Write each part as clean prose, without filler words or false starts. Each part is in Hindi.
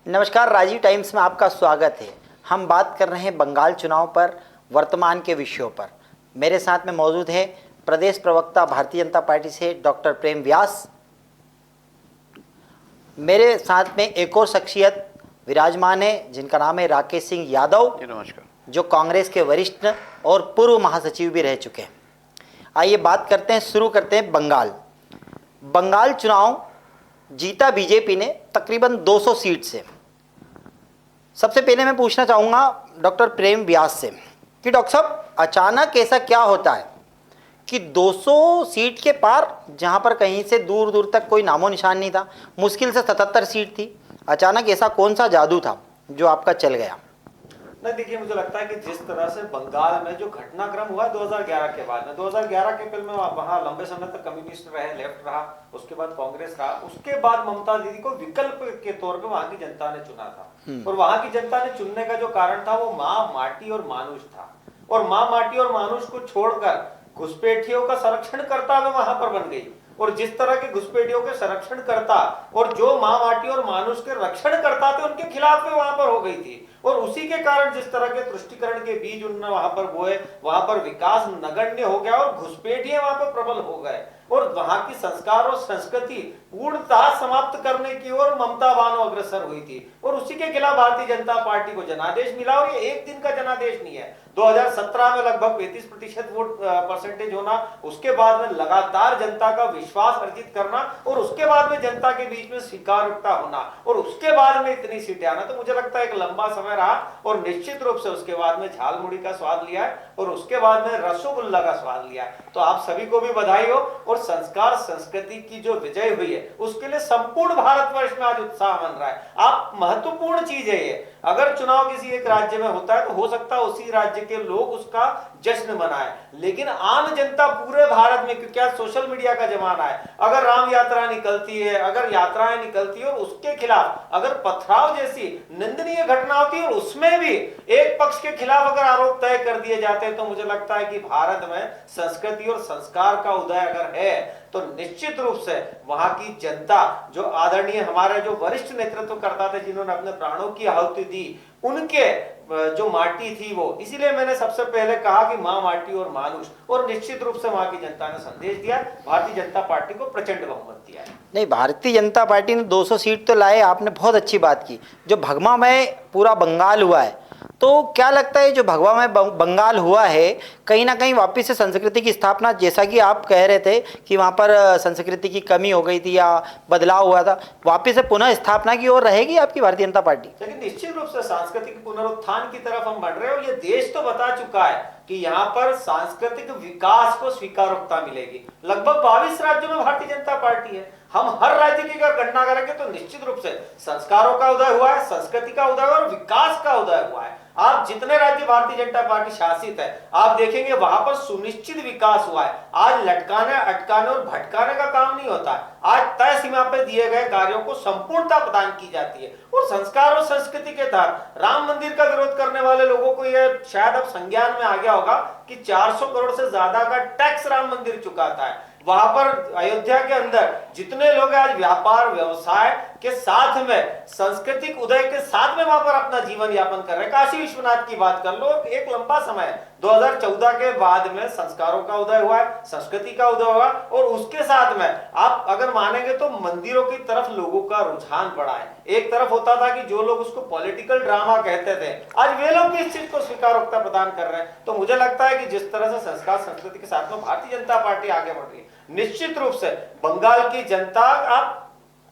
नमस्कार, राजीव टाइम्स में आपका स्वागत है। हम बात कर रहे हैं बंगाल चुनाव पर, वर्तमान के विषयों पर। मेरे साथ में मौजूद है प्रदेश प्रवक्ता भारतीय जनता पार्टी से डॉक्टर प्रेम व्यास। मेरे साथ में एक और शख्सियत विराजमान है जिनका नाम है राकेश सिंह यादव। नमस्कार। जो कांग्रेस के वरिष्ठ और पूर्व महासचिव भी रह चुके हैं। आइए बात करते हैं, शुरू करते हैं बंगाल चुनाव जीता बीजेपी ने तकरीबन 200 सीट से। सबसे पहले मैं पूछना चाहूँगा डॉक्टर प्रेम व्यास से कि डॉक्टर साहब, अचानक ऐसा क्या होता है कि 200 सीट के पार, जहाँ पर कहीं से दूर दूर तक कोई नामो निशान नहीं था, मुश्किल से 77 सीट थी, अचानक ऐसा कौन सा जादू था जो आपका चल गया? नहीं, देखिए, मुझे लगता है कि जिस तरह से बंगाल में जो घटनाक्रम हुआ 2011 के बाद में, 2011 के पहले में वहां लंबे समय तक कम्युनिस्ट रहे, लेफ्ट रहा, उसके बाद कांग्रेस रहा, उसके बाद ममता दीदी को विकल्प के तौर पे वहां की जनता ने चुना था। और वहां की जनता ने चुनने का जो कारण था वो माँ, माटी और मानुष था। और माँ, माटी और मानुष को छोड़कर घुसपैठियों का संरक्षण करता वे वहां पर बन गई। और जिस तरह के घुसपैठियों के संरक्षण करता और जो माँ, माटी और मानुष के रक्षण करता थे, उनके खिलाफ में वहां पर हो गई थी। और उसी के कारण जिस तरह के तुष्टिकरण के बीज उन्होंने वहां पर बोए, वहां पर विकास नगण्य हो गया और घुसपैठिए वहां पर प्रबल हो गए। और वहां की संस्कार और संस्कृति पूर्णतः समाप्त करने की ओर ममता बानो अग्रसर हुई थी। और उसी के खिलाफ भारतीय जनता पार्टी को जनादेश मिला। और ये एक दिन का जनादेश नहीं है। 2017 में लगभग 35% वोट परसेंटेज होना, उसके बाद में लगातार जनता का विश्वास अर्जित करना, और उसके बाद में जनता के बीच में स्वीकार्यता होना, और उसके बाद में इतनी सीटें आना, तो मुझे लगता है एक लंबा समय रहा। और निश्चित रूप से उसके बाद में झालमुड़ी का स्वाद लिया है और उसके बाद में रसगुल्ला का स्वाद लिया है। तो आप सभी को भी बधाई हो। और संस्कार संस्कृति की जो विजय हुई है उसके लिए संपूर्ण भारतवर्ष में आज उत्साह मन रहा है। आप महत्वपूर्ण चीज है ये। अगर चुनाव किसी एक राज्य में होता है तो हो सकता है उसी राज्य के लोग उसका जश्न मनाए, लेकिन आम जनता पूरे भारत में, क्योंकि आज सोशल मीडिया का जमाना है, अगर राम यात्रा निकलती है, अगर यात्राएं निकलती है और उसके खिलाफ अगर पथराव जैसी निंदनीय घटना होती है और उसमें भी एक पक्ष के खिलाफ अगर आरोप तय कर दिए जाते हैं, तो मुझे लगता है कि भारत में संस्कृति और संस्कार का उदय अगर है तो निश्चित रूप से वहां की जनता, जो आदरणीय हमारे जो वरिष्ठ नेतृत्व करता थे, जिन्होंने अपने प्राणों की आहुति दी, उनके जो माटी थी वो, इसीलिए मैंने सबसे पहले कहा कि माँ, माटी और मानुष। और निश्चित रूप से वहां की जनता ने संदेश दिया, भारतीय जनता पार्टी को प्रचंड बहुमत दिया है। नहीं, भारतीय जनता पार्टी ने 200 सीट तो लाए, आपने बहुत अच्छी बात की। जो भगवा में पूरा बंगाल हुआ है, तो क्या लगता है जो भगवा में बंगाल हुआ है, कहीं ना कहीं वापस से संस्कृति की स्थापना, जैसा कि आप कह रहे थे कि वहाँ पर संस्कृति की कमी हो गई थी या बदलाव हुआ था, वापस से पुनः स्थापना की ओर रहेगी आपकी भारतीय जनता पार्टी? लेकिन निश्चित रूप से सांस्कृतिक पुनरुत्थान की तरफ हम बढ़ रहे हैं। और ये देश तो बता चुका है कि यहाँ पर सांस्कृतिक विकास को स्वीकार्यता मिलेगी। लगभग 22 राज्यों में भारतीय जनता पार्टी है। हम हर राज्य की अगर गणना करेंगे तो निश्चित रूप से संस्कारों का उदय हुआ है, संस्कृति का उदय हुआ है और विकास का उदय हुआ है। आप जितने राज्य भारतीय जनता पार्टी शासित है, आप देखेंगे वहां पर सुनिश्चित विकास हुआ है। आज लटकाने, अटकाने और भटकाने का काम नहीं होता। आज तय सीमा पे दिए गए कार्यों को संपूर्णता प्रदान की जाती है। और संस्कार और संस्कृति के तहत राम मंदिर का विरोध करने वाले लोगों को यह शायद अब संज्ञान में आ गया होगा कि 400 करोड़ से ज्यादा का टैक्स राम मंदिर चुकाता है। वहां पर अयोध्या के अंदर जितने लोग आज व्यापार व्यवसाय के साथ में, सांस्कृतिक उदय के साथ में वहां पर अपना जीवन यापन कर रहे हैं। काशी विश्वनाथ की बात कर लो, एक लंबा समय 2014 के बाद में संस्कारों का उदय हुआ है, संस्कृति का उदय हुआ, और उसके साथ में आप अगर मानेंगे तो मंदिरों की तरफ लोगों का रुझान बढ़ा है। एक तरफ होता था कि जो लोग उसको पॉलिटिकल ड्रामा कहते थे, आज वे लोग भी इस चीज को स्वीकारोक्ता प्रदान कर रहे हैं। तो मुझे लगता है कि जिस तरह से संस्कार संस्कृति के साथ में भारतीय जनता पार्टी आगे बढ़ रही है, निश्चित रूप से बंगाल की जनता, आप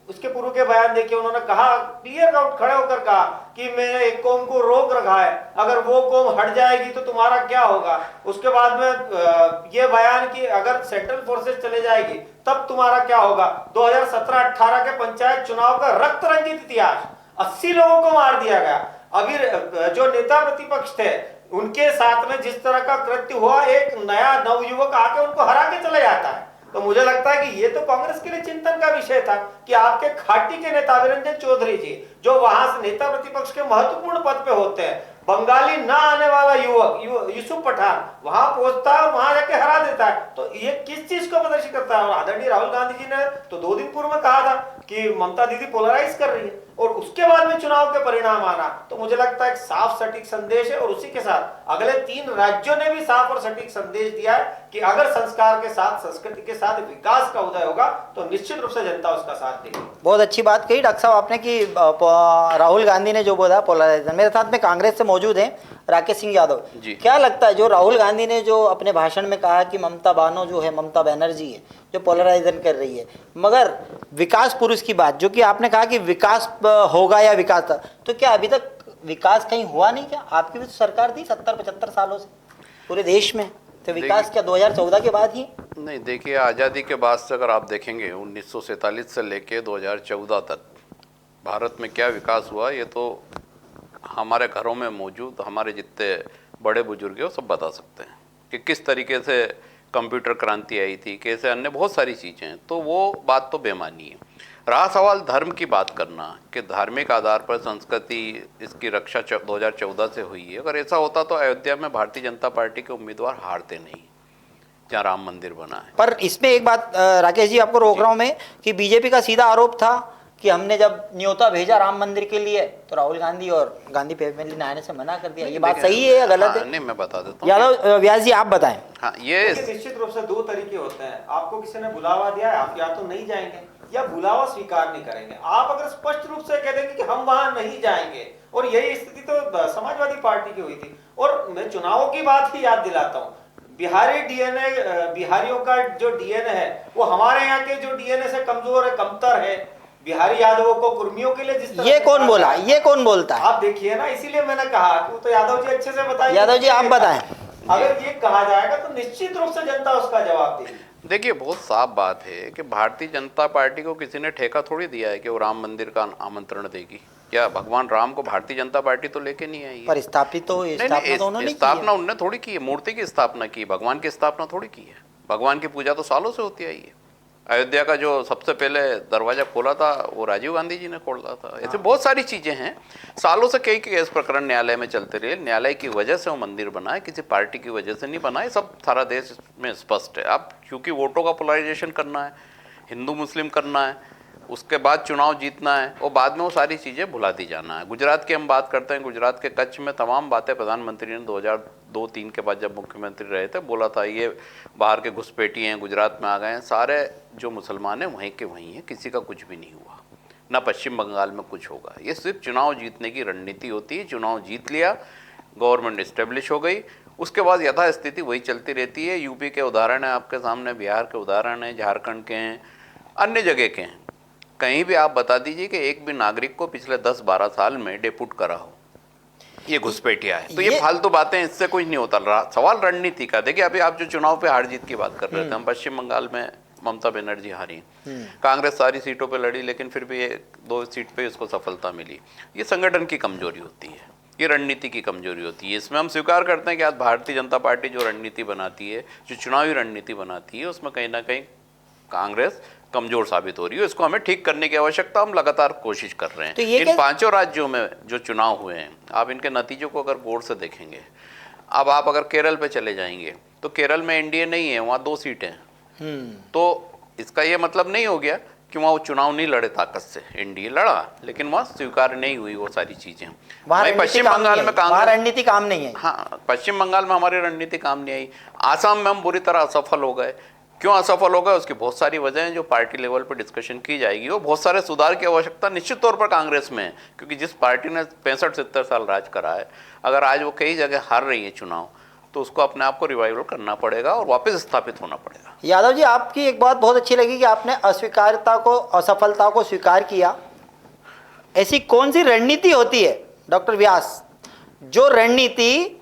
उसके पूर्व के बयान देखिए, उन्होंने कहा, क्लियर आउट खड़े होकर कहा कि मैंने एक कौम को रोक रखा है, अगर वो कौम हट जाएगी तो तुम्हारा क्या होगा। उसके बाद में ये बयान कि अगर सेंट्रल फोर्सेस चले जाएगी तब तुम्हारा क्या होगा। 2017-18 के पंचायत चुनाव का रक्त रंजित इतिहास, 80 लोगों को मार दिया गया। अभी जो नेता प्रतिपक्ष थे उनके साथ में जिस तरह का कृत्य हुआ, एक नया नवयुवक आके उनको हरा के चले जाता है। तो मुझे लगता है कि ये तो कांग्रेस के लिए चिंतन का विषय था कि आपके खाटी के नेता वीरेंद्र चौधरी जी, जो वहां से नेता प्रतिपक्ष के महत्वपूर्ण पद पे होते हैं, बंगाली ना आने वाला युवक यूसुफ पठान वहां पहुंचता है और वहां जाके हरा देता है। तो ये किस चीज को प्रदर्शित करता है। और आदरणीय राहुल गांधी जी ने तो 2 दिन पूर्व में कहा था कि ममता दीदी पोलराइज कर रही है। और उसके बाद में चुनाव के परिणाम आना, तो मुझे लगता है एक साफ सटीक संदेश है। और उसी के साथ अगले 3 राज्यों ने भी साफ और सटीक संदेश दिया है कि अगर संस्कार के साथ, संस्कृति के साथ विकास का उदय होगा तो निश्चित रूप से जनता उसका साथ देगी। बहुत अच्छी बात कही डॉक्टर साहब आपने कि राहुल गांधी ने जो बोला पोलराइजेशन। मेरे साथ में कांग्रेस से मौजूद हैं राकेश सिंह यादव जी। क्या लगता है जो राहुल गांधी ने जो अपने भाषण में कहा कि ममता बानो जो है, ममता बनर्जी है जो पोलराइजेशन कर रही है, मगर विकास पुरुष की बात जो कि आपने कहा कि विकास होगा या विकास था, तो क्या अभी तक विकास कहीं हुआ नहीं? क्या आपकी भी तो सरकार थी 70-75 सालों से पूरे देश में, तो विकास क्या 2014 के बाद ही? नहीं, देखिए आज़ादी के बाद से अगर आप देखेंगे 1947 से लेके 2014 तक भारत में क्या विकास हुआ, ये तो हमारे घरों में मौजूद हमारे जितने बड़े बुजुर्ग हैं वो सब बता सकते हैं कि किस तरीके से कंप्यूटर क्रांति आई थी, कैसे अन्य बहुत सारी चीज़ें हैं। तो वो बात तो बेमानी है। रहा सवाल धर्म की बात करना कि धार्मिक आधार पर संस्कृति इसकी रक्षा 2014 से हुई है, अगर ऐसा होता तो अयोध्या में भारतीय जनता पार्टी के उम्मीदवार हारते नहीं जहाँ राम मंदिर बना है। पर इसमें एक बात राकेश जी आपको रोक रहा हूं मैं कि बीजेपी का सीधा आरोप था कि हमने जब न्योता भेजा राम मंदिर के लिए तो राहुल गांधी और गांधी फैमिली ने आने से मना कर दिया। ये बात सही है या गलत है? नहीं, मैं बता देता हूँ। यादव व्यास जी आप बताएं। हाँ, ये निश्चित रूप से 2 तरीके होते हैं। आपको किसी ने बुलावा दिया है, आप या तो नहीं जाएंगे या बुलावा स्वीकार नहीं करेंगे। आप अगर स्पष्ट रूप से कह देंगे कि हम वहां नहीं जाएंगे, और यही स्थिति तो समाजवादी पार्टी की हुई थी। और मैं चुनावों की बात ही याद दिलाता हूँ, बिहारी डीएनए, बिहारियों का जो डीएनए है वो हमारे यहाँ के जो डीएनए से कमजोर है, कमतर है। बिहारी यादवों को कुर्मियों के लिए जिस तरह ये कौन बोला, ये कौन बोलता है? आप देखिए ना, इसीलिए मैंने कहा कि वो तो यादव जी अच्छे से बताइए। यादव जी आप बताएं। अगर ये कहा जाएगा तो निश्चित रूप से जनता उसका जवाब देगी। देखिए, बहुत साफ बात है कि भारतीय जनता पार्टी को किसी ने ठेका थोड़ी दिया है कि वो राम मंदिर का आमंत्रण देगी। क्या भगवान राम को भारतीय जनता पार्टी तो लेके नहीं आई है? पर स्थापित तो स्थापना उन्होंने थोड़ी की है, मूर्ति की स्थापना की, भगवान की स्थापना थोड़ी की है। भगवान की पूजा तो सालों से होती आई है। अयोध्या का जो सबसे पहले दरवाजा खोला था वो राजीव गांधी जी ने खोला था। ऐसे बहुत सारी चीजें हैं। सालों से कई केस प्रकरण न्यायालय में चलते रहे। न्यायालय की वजह से वो मंदिर बना है, किसी पार्टी की वजह से नहीं बना है। सब सारा देश में स्पष्ट है। अब क्योंकि वोटों का पोलराइजेशन करना है, हिंदू मुस्लिम करना है, उसके बाद चुनाव जीतना है और बाद में वो सारी चीज़ें भुला दी जाना है। गुजरात की हम बात करते हैं, गुजरात के कच्छ में तमाम बातें प्रधानमंत्री ने 2002-03 के बाद जब मुख्यमंत्री रहे थे बोला था ये बाहर के घुसपैठी हैं, गुजरात में आ गए हैं। सारे जो मुसलमान हैं वहीं के वहीं हैं, किसी का कुछ भी नहीं हुआ, ना पश्चिम बंगाल में कुछ होगा। ये सिर्फ चुनाव जीतने की रणनीति होती है। चुनाव जीत लिया, गवर्नमेंट इस्टेब्लिश हो गई, उसके बाद यथास्थिति वही चलती रहती है। यूपी के उदाहरण है आपके सामने, बिहार के उदाहरण है, झारखंड के हैं, अन्य जगह के हैं। कहीं भी आप बता दीजिए कि एक भी नागरिक को पिछले 10-12 साल में डेपुट करा हो ये घुसपैठिया है। तो ये फालतू बातें, इससे कुछ नहीं होता। सवाल रणनीति का। देखिए अभी आप जो चुनाव पे हार जीत की बात कर रहे थे, हम पश्चिम बंगाल में ममता बनर्जी हारी, कांग्रेस सारी सीटों पे लड़ी लेकिन फिर भी 2 सीट पे उसको सफलता मिली। ये संगठन की कमजोरी होती है, ये रणनीति की कमजोरी होती है। इसमें हम स्वीकार करते हैं कि आज भारतीय जनता पार्टी जो रणनीति बनाती है, जो चुनावी रणनीति बनाती है, उसमें कहीं ना कहीं कांग्रेस कमजोर साबित हो रही है। इसको हमें ठीक करने की आवश्यकता, हम लगातार कोशिश कर रहे हैं। तो इन 5 राज्यों में जो चुनाव हुए हैं, आप इनके नतीजों को अगर गौर से देखेंगे, अब आप अगर केरल पे चले जाएंगे तो केरल में एनडीए नहीं है, वहाँ 2 सीटें हैं। तो इसका ये मतलब नहीं हो गया कि वहाँ वो चुनाव नहीं लड़े ताकत से। एनडीए लड़ा लेकिन वहाँ स्वीकार नहीं हुई वो सारी चीजें। पश्चिम बंगाल में कांग्रेस रणनीति काम नहीं है। हाँ, पश्चिम बंगाल में हमारी रणनीति काम नहीं आई। आसाम में हम बुरी तरह असफल हो गए। क्यों असफल हो गए? उसकी बहुत सारी वजह हैं जो पार्टी लेवल पर डिस्कशन की जाएगी। वो बहुत सारे सुधार की आवश्यकता निश्चित तौर पर कांग्रेस में है, क्योंकि जिस पार्टी ने 65-70 साल राज करा है, अगर आज वो कई जगह हार रही है चुनाव, तो उसको अपने आप को रिवाइवल करना पड़ेगा और वापस स्थापित होना पड़ेगा। यादव जी आपकी एक बात बहुत अच्छी लगी कि आपने अस्वीकारता को, असफलता को स्वीकार किया। ऐसी कौन सी रणनीति होती है डॉक्टर व्यास जो रणनीति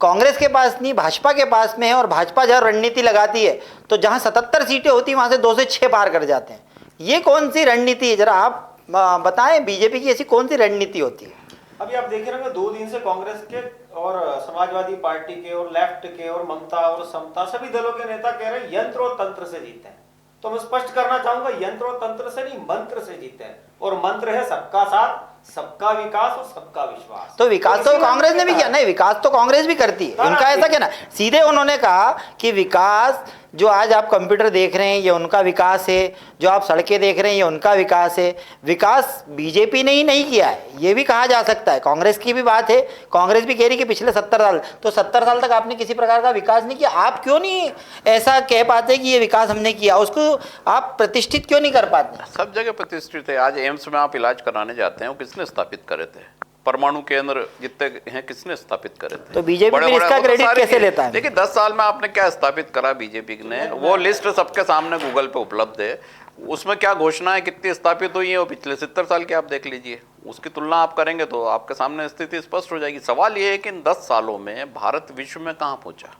कांग्रेस के पास नहीं, भाजपा के पास में है, और भाजपा जहाँ रणनीति लगाती है तो जहाँ 77 सीटें होती हैं वहाँ से 2 से 6 पार कर जाते हैं। ये कौन सी रणनीति है, जरा आप बताएं। बीजेपी की ऐसी कौन सी रणनीति होती है? अभी आप देख रहे हैं 2 दिन से कांग्रेस के और समाजवादी पार्टी के और लेफ्ट के और ममता और समता सभी दलों के नेता कह रहे हैं यंत्र और तंत्र से जीते हैं। तो मैं स्पष्ट करना चाहूंगा, यंत्र और तंत्र से नहीं, मंत्र से जीते हैं। और मंत्र है सबका साथ, सबका विकास और सबका विश्वास। तो विकास तो कांग्रेस ने भी किया। नहीं, विकास तो कांग्रेस भी करती है, उनका ऐसा कहना। सीधे उन्होंने कहा कि विकास जो आज आप कंप्यूटर देख रहे हैं ये उनका विकास है, जो आप सड़कें देख रहे हैं ये उनका विकास है। विकास बीजेपी ने ही नहीं किया है, ये भी कहा जा सकता है। कांग्रेस की भी बात है, कांग्रेस भी कह रही कि पिछले 70 साल, तो 70 साल तक आपने किसी प्रकार का विकास नहीं किया। आप क्यों नहीं ऐसा कह पाते कि ये विकास हमने किया, उसको आप प्रतिष्ठित क्यों नहीं कर पाते? सब जगह प्रतिष्ठित है। आज एम्स में आप इलाज कराने जाते हैं, वो किसने स्थापित करे थे? परमाणु केंद्र जितने हैं किसने स्थापित करे थे? तो बीजेपी बड़े- फिर बड़े- इसका वो तो क्रेडिट सारे कैसे के- लेता है? देखिए 10 साल में आपने क्या स्थापित करा बीजेपी ने, वो लिस्ट सबके सामने गूगल पे उपलब्ध है। उसमें क्या घोषणाएं कितनी स्थापित हुई है वो पिछले 70 साल की आप देख लीजिए, उसकी तुलना आप करेंगे तो आपके सामने स्थिति स्पष्ट हो जाएगी। सवाल ये है कि इन 10 सालों में भारत विश्व में कहाँ पहुंचा,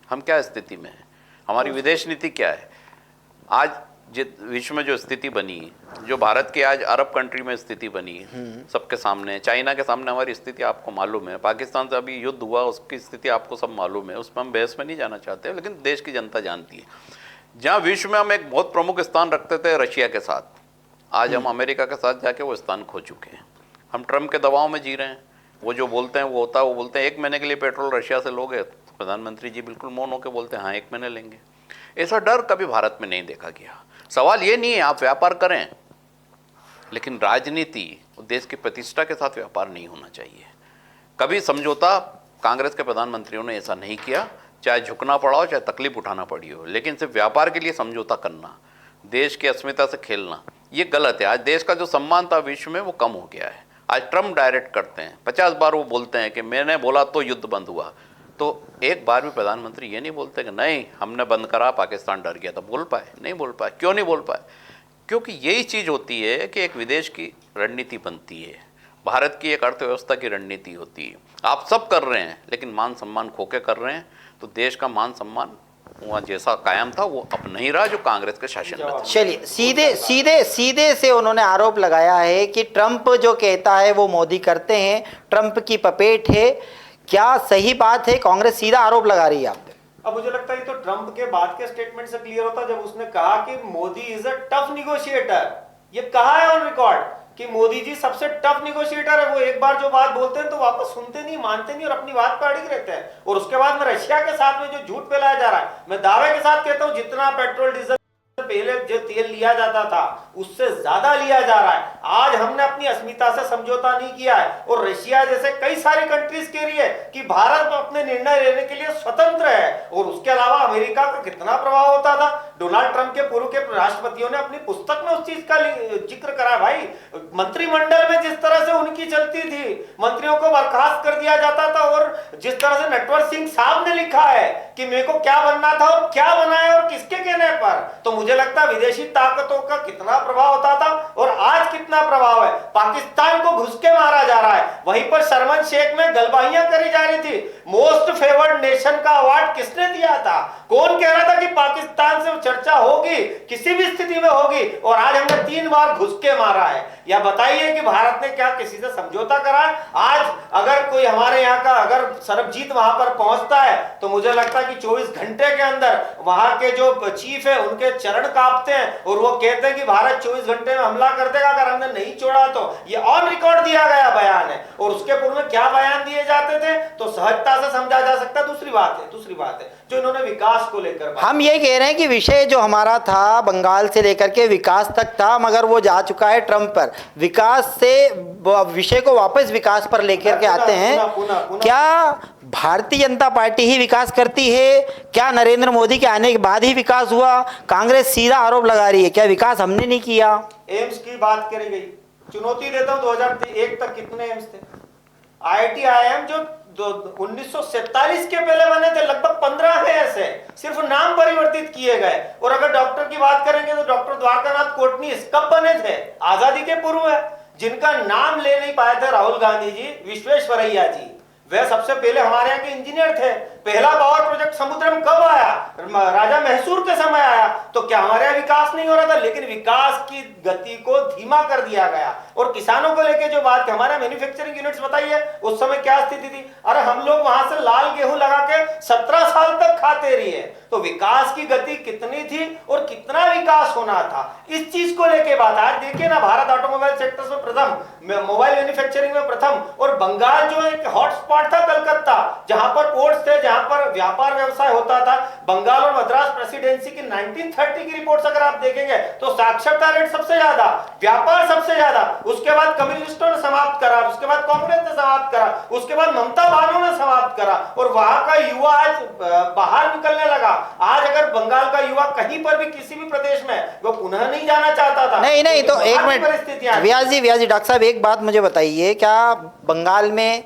हम क्या स्थिति में है, हमारी विदेश नीति क्या है। आज विश्व में जो स्थिति बनी, जो भारत की आज अरब कंट्री में स्थिति बनी सबके सामने, चाइना के सामने हमारी स्थिति आपको मालूम है, पाकिस्तान से अभी युद्ध हुआ उसकी स्थिति आपको सब मालूम है, उसमें हम बहस में नहीं जाना चाहते, लेकिन देश की जनता जानती है। जहाँ विश्व में हम एक बहुत प्रमुख स्थान रखते थे रशिया के साथ, आज हम अमेरिका के साथ जाके वो स्थान खो चुके हैं। हम ट्रम्प के दबाव में जी रहे हैं, वो जो बोलते हैं वो होता है। वो बोलते हैं 1 महीने के लिए पेट्रोल रशिया से लोगे, तो प्रधानमंत्री जी बिल्कुल मौन होकर बोलते हैं हाँ 1 महीने लेंगे। ऐसा डर कभी भारत में नहीं देखा गया। सवाल ये नहीं है आप व्यापार करें, लेकिन राजनीति देश की प्रतिष्ठा के साथ व्यापार नहीं होना चाहिए। कभी समझौता कांग्रेस के प्रधानमंत्रियों ने ऐसा नहीं किया, चाहे झुकना पड़ा हो चाहे तकलीफ उठाना पड़ी हो, लेकिन सिर्फ व्यापार के लिए समझौता करना, देश की अस्मिता से खेलना, ये गलत है। आज देश का जो सम्मान था विश्व में वो कम हो गया है। आज ट्रम्प डायरेक्ट करते हैं, 50 बार वो बोलते हैं कि मैंने बोला तो युद्ध बंद हुआ, तो एक बार भी प्रधानमंत्री ये नहीं बोलते कि नहीं हमने बंद करा पाकिस्तान डर गया। तो बोल पाए? नहीं बोल पाए। क्यों नहीं बोल पाए? क्योंकि यही चीज़ होती है कि एक विदेश की रणनीति बनती है, भारत की एक अर्थव्यवस्था की रणनीति होती है। आप सब कर रहे हैं लेकिन मान सम्मान खो के कर रहे हैं, तो देश का मान सम्मान वहाँ जैसा कायम था वो अब नहीं रहा जो कांग्रेस के शासन में था। चलिए सीधे से उन्होंने आरोप लगाया है कि ट्रंप जो कहता है वो मोदी करते हैं, ट्रंप की पपेट है। क्या सही बात है? कांग्रेस सीधा आरोप लगा रही है आप पे। अब मुझे लगता है ये तो ट्रंप के बाद के स्टेटमेंट से क्लियर होता जब उसने कहा कि Modi is a tough negotiator. ये कहा है ऑन रिकॉर्ड कि मोदी जी सबसे टफ निगोशिएटर है। वो एक बार जो बात बोलते हैं तो वापस सुनते नहीं, मानते नहीं और अपनी बात पर अड़िग रहते हैं। और उसके बाद में रशिया के साथ में जो झूठ फैलाया जा रहा है, मैं दावे के साथ कहता हूं जितना पेट्रोल डीजल पहले जो तेल लिया जाता था उससे ज्यादा लिया जा रहा है। आज हमने अपनी अस्मिता से समझौता नहीं किया है और रशिया जैसे कई सारी कंट्रीज कह रही है कि भारत अपने निर्णय लेने के लिए स्वतंत्र है। और उसके अलावा अमेरिका का कितना प्रभाव होता था। डोनाल्ड ट्रंप के पूर्व के राष्ट्रपतियों ने अपनी पुस्तक में उस चीज का जिक्र करा। भाई मंत्रिमंडल में जिस तरह से उनकी चलती थी, मंत्रियों को बर्खास्त कर दिया जाता था, और जिस तरह से नटवर सिंह साहब ने लिखा है कि मेरे को क्या बनना था और क्या बनाया और किसके कहने पर, तो मुझे लगता है विदेशी ताकतों का कितना प्रभाव होता था और आज कितना प्रभाव है। पाकिस्तान को घुस के मारा जा रहा है, वहीं पर शर्मन शेख में गलबाइयां करी जा रही थी। मोस्ट फेवर्ड नेशन का अवार्ड किसने दिया था? कौन कह रहा था कि पाकिस्तान से चर्चा होगी, किसी भी स्थिति में होगी, और आज हमने 3 बार घुस के मारा है। या बताइए कि भारत ने क्या किसी से समझौता करा है? आज अगर कोई हमारे यहाँ का अगर सरबजीत वहां पर पहुंचता है तो मुझे लगता है कि 24 घंटे के अंदर वहां के जो चीफ है उनके चरण कांपते हैं और वो कहते हैं कि भारत 24 घंटे में हमला कर देगा अगर हमने नहीं छोड़ा तो। ये ऑन रिकॉर्ड दिया गया बयान है। और उसके पूर्व में क्या बयान दिए जाते थे तो सहजता से समझा जा सकता। दूसरी बात है जो इन्होंने विकास को लेकर, हम ये कह रहे हैं कि विषय जो हमारा था बंगाल से लेकर के विकास तक था, मगर वो जा चुका है ट्रंप पर। विकास से विषय को वापस विकास पर लेकर के आते हैं। क्या भारतीय जनता पार्टी ही विकास करती है? क्या नरेंद्र मोदी के आने के बाद ही विकास हुआ? कांग्रेस सीधा आरोप लगा रही है, क्या विकास हमने नहीं किया? एम्स की बात करी गई, चुनौती देता हूं 2001 तक कितने एम्स थे? IIT IIM जो 1947 के पहले बने थे लगभग 15 है ऐसे, सिर्फ नाम परिवर्तित किए गए। और अगर डॉक्टर की बात करेंगे तो डॉक्टर द्वारकानाथ कोटनीस कब बने थे? आजादी के पूर्व है। जिनका नाम ले नहीं पाए थे राहुल गांधी जी, विश्वेश्वरैया जी, वे सबसे पहले हमारे यहाँ के इंजीनियर थे। पहला पावर प्रोजेक्ट समुद्रम कब आया? राजा मैसूर के समय आया। तो क्या हमारे यहाँ विकास नहीं हो रहा था? लेकिन विकास की गति को धीमा कर दिया गया। और किसानों को लेके जो बात है, हमारे मैन्युफैक्चरिंग यूनिट्स बताइए उस समय क्या स्थिति थी? अरे हम लोग वहां से लाल गेहूं लगा के 17 साल तक खाते रहे। तो विकास की गति कितनी थी और कितना विकास होना था, इस चीज को लेके बात। आज देखिए ना, भारत ऑटोमोबाइल सेक्टर में प्रथम, मोबाइल मैन्युफैक्चरिंग में प्रथम, और बंगाल जो एक हॉटस्पॉट था कलकत्ता, जहां पर पोर्ट्स थे, जहां पर व्यापार व्यवसाय होता था, बंगाल और मद्रास प्रेसिडेंसी की 1930 की रिपोर्ट्स अगर आप देखेंगे तो साक्षरता रेट सबसे ज्यादा, व्यापार सबसे ज्यादा, उसके बाद कम्युनिस्टों ने समाप्त करा, उसके बाद कांग्रेस ने समाप्त करा, उसके बाद ममता बानो ने समाप्त करा, और वहां का युवा आज बाहर निकलने लगा। आज अगर बंगाल का युवा कहीं पर भी किसी भी प्रदेश में वो पुनः नहीं जाना चाहता था। नहीं तो एक मिनट परिस्थितियां, व्यास जी डॉक्टर साहब एक बात मुझे बताइए, क्या बंगाल में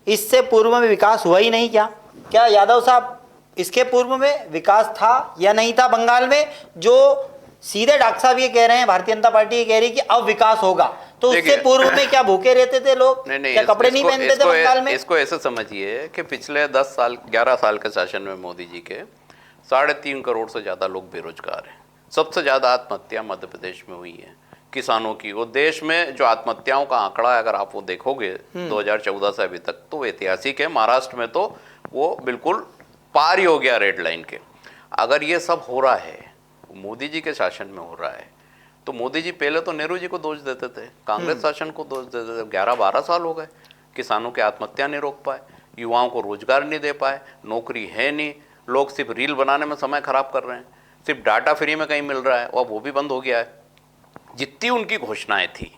इससे पूर्व में विकास हुआ ही नहीं क्या यादव साहब इसके पूर्व में विकास था या नहीं था बंगाल में? जो सीधे डॉक्टर साहब ये कह रहे हैं, भारतीय जनता पार्टी ये कह रही है कि अब विकास होगा, तो उससे पूर्व में क्या भूखे रहते थे लोग? नहीं, क्या कपड़े नहीं पहनते थे बंगाल में? इसको ऐसे समझिए कि पिछले 10 साल 11 साल के शासन में मोदी जी के 3.5 करोड़ से ज्यादा लोग बेरोजगार हैं। सबसे ज्यादा आत्महत्या मध्य प्रदेश में हुई है किसानों की। वो देश में जो आत्महत्याओं का आंकड़ा है, अगर आप वो देखोगे 2014 से अभी तक, तो ऐतिहासिक है। महाराष्ट्र में तो वो बिल्कुल पार ही हो गया रेड लाइन के। अगर ये सब हो रहा है, मोदी जी के शासन में हो रहा है, तो मोदी जी पहले तो नेहरू जी को दोष देते थे, कांग्रेस शासन को दोष देते थे। 11-12 साल हो गए, किसानों की आत्महत्या नहीं रोक पाए, युवाओं को रोजगार नहीं दे पाए, नौकरी है नहीं, लोग सिर्फ रील बनाने में समय खराब कर रहे हैं, सिर्फ डाटा फ्री में कहीं मिल रहा है और वो भी बंद हो गया है। जितनी उनकी घोषणाएं थी,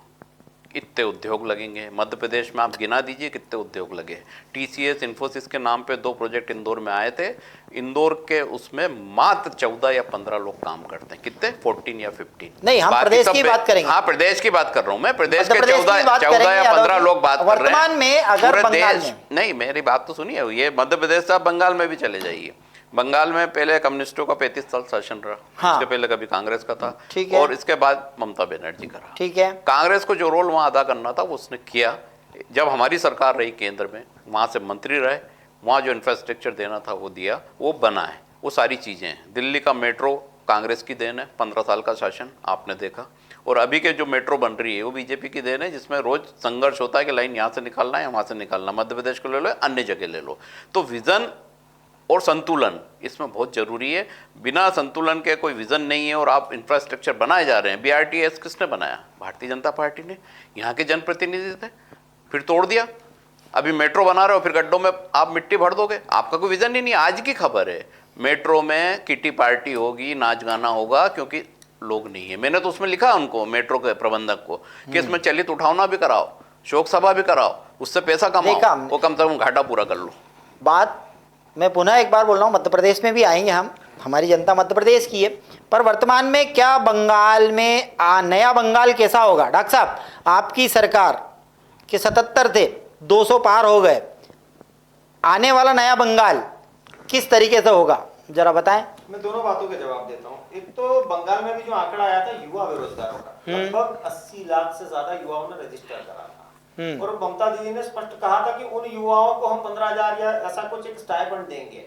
इतने उद्योग लगेंगे मध्य प्रदेश में, आप गिना दीजिए कितने उद्योग लगे। टीसीएस इन्फोसिस के नाम पे 2 प्रोजेक्ट इंदौर में आए थे, इंदौर के उसमें मात्र 14 या 15 लोग काम करते हैं। कितने? 14 या 15। नहीं, हम प्रदेश की बात करेंगे। हाँ, प्रदेश की बात कर रहा हूँ मैं। प्रदेश के 14 या 15 लोग बात कर रहे हैं। वर्तमान में अगर बंगाल में, नहीं, मेरी बात तो सुनिए, ये मध्य प्रदेश से आप बंगाल में भी चले जाइए। बंगाल में पहले कम्युनिस्टों का 35 साल शासन रहा। हाँ। इसके पहले कभी कांग्रेस का था, ठीक है, और इसके बाद ममता बनर्जी का रहा। ठीक है। कांग्रेस को जो रोल वहां अदा करना था वो उसने किया। जब हमारी सरकार रही केंद्र में, वहां से मंत्री रहे, वहां जो इंफ्रास्ट्रक्चर देना था वो दिया, वो बना है, वो सारी चीजें हैं। दिल्ली का मेट्रो कांग्रेस की देन है, 15 साल का शासन आपने देखा। और अभी के जो मेट्रो बन रही है वो बीजेपी की देन है, जिसमें रोज संघर्ष होता है कि लाइन यहाँ से निकालना है, वहां से निकालना। मध्य प्रदेश को ले लो, अन्य जगह ले लो। तो विजन और संतुलन इसमें बहुत जरूरी है। बिना संतुलन के कोई विजन नहीं है। और आप इंफ्रास्ट्रक्चर बनाए जा रहे हैं, BRTS किसने बनाया? भारतीय जनता पार्टी ने, यहाँ के जनप्रतिनिधि थे, फिर तोड़ दिया। अभी मेट्रो बना रहे हो, फिर गड्ढों में आप मिट्टी भर दोगे। आपका कोई विजन ही नहीं। आज की खबर है, मेट्रो में किटी पार्टी होगी, नाच गाना होगा, क्योंकि लोग नहीं है। मैंने तो उसमें लिखा उनको, मेट्रो के प्रबंधक को, कि इसमें चलित उठावना भी कराओ, शोक सभा भी कराओ, उससे पैसा कमाओ, वो कम से कम घाटा पूरा कर लो। बात मैं पुनः एक बार बोल रहा हूँ, मध्य प्रदेश में भी आएंगे हम, हमारी जनता मध्य प्रदेश की है, पर वर्तमान में क्या बंगाल में नया बंगाल कैसा होगा? डॉक्टर साहब, आपकी सरकार के 77 थे, 200 पार हो गए, आने वाला नया बंगाल किस तरीके से होगा, जरा बताएं। मैं दोनों बातों के जवाब देता हूँ। एक तो बंगाल में भी जो आंकड़ा आया था युवा बेरोजगारों का, लगभग 80 लाख से ज्यादा युवाओं ने रजिस्टर करा था। और ममता दीदी ने स्पष्ट कहा था कि उन युवाओं को हम 15,000 या ऐसा कुछ एक स्टाइपेंड देंगे,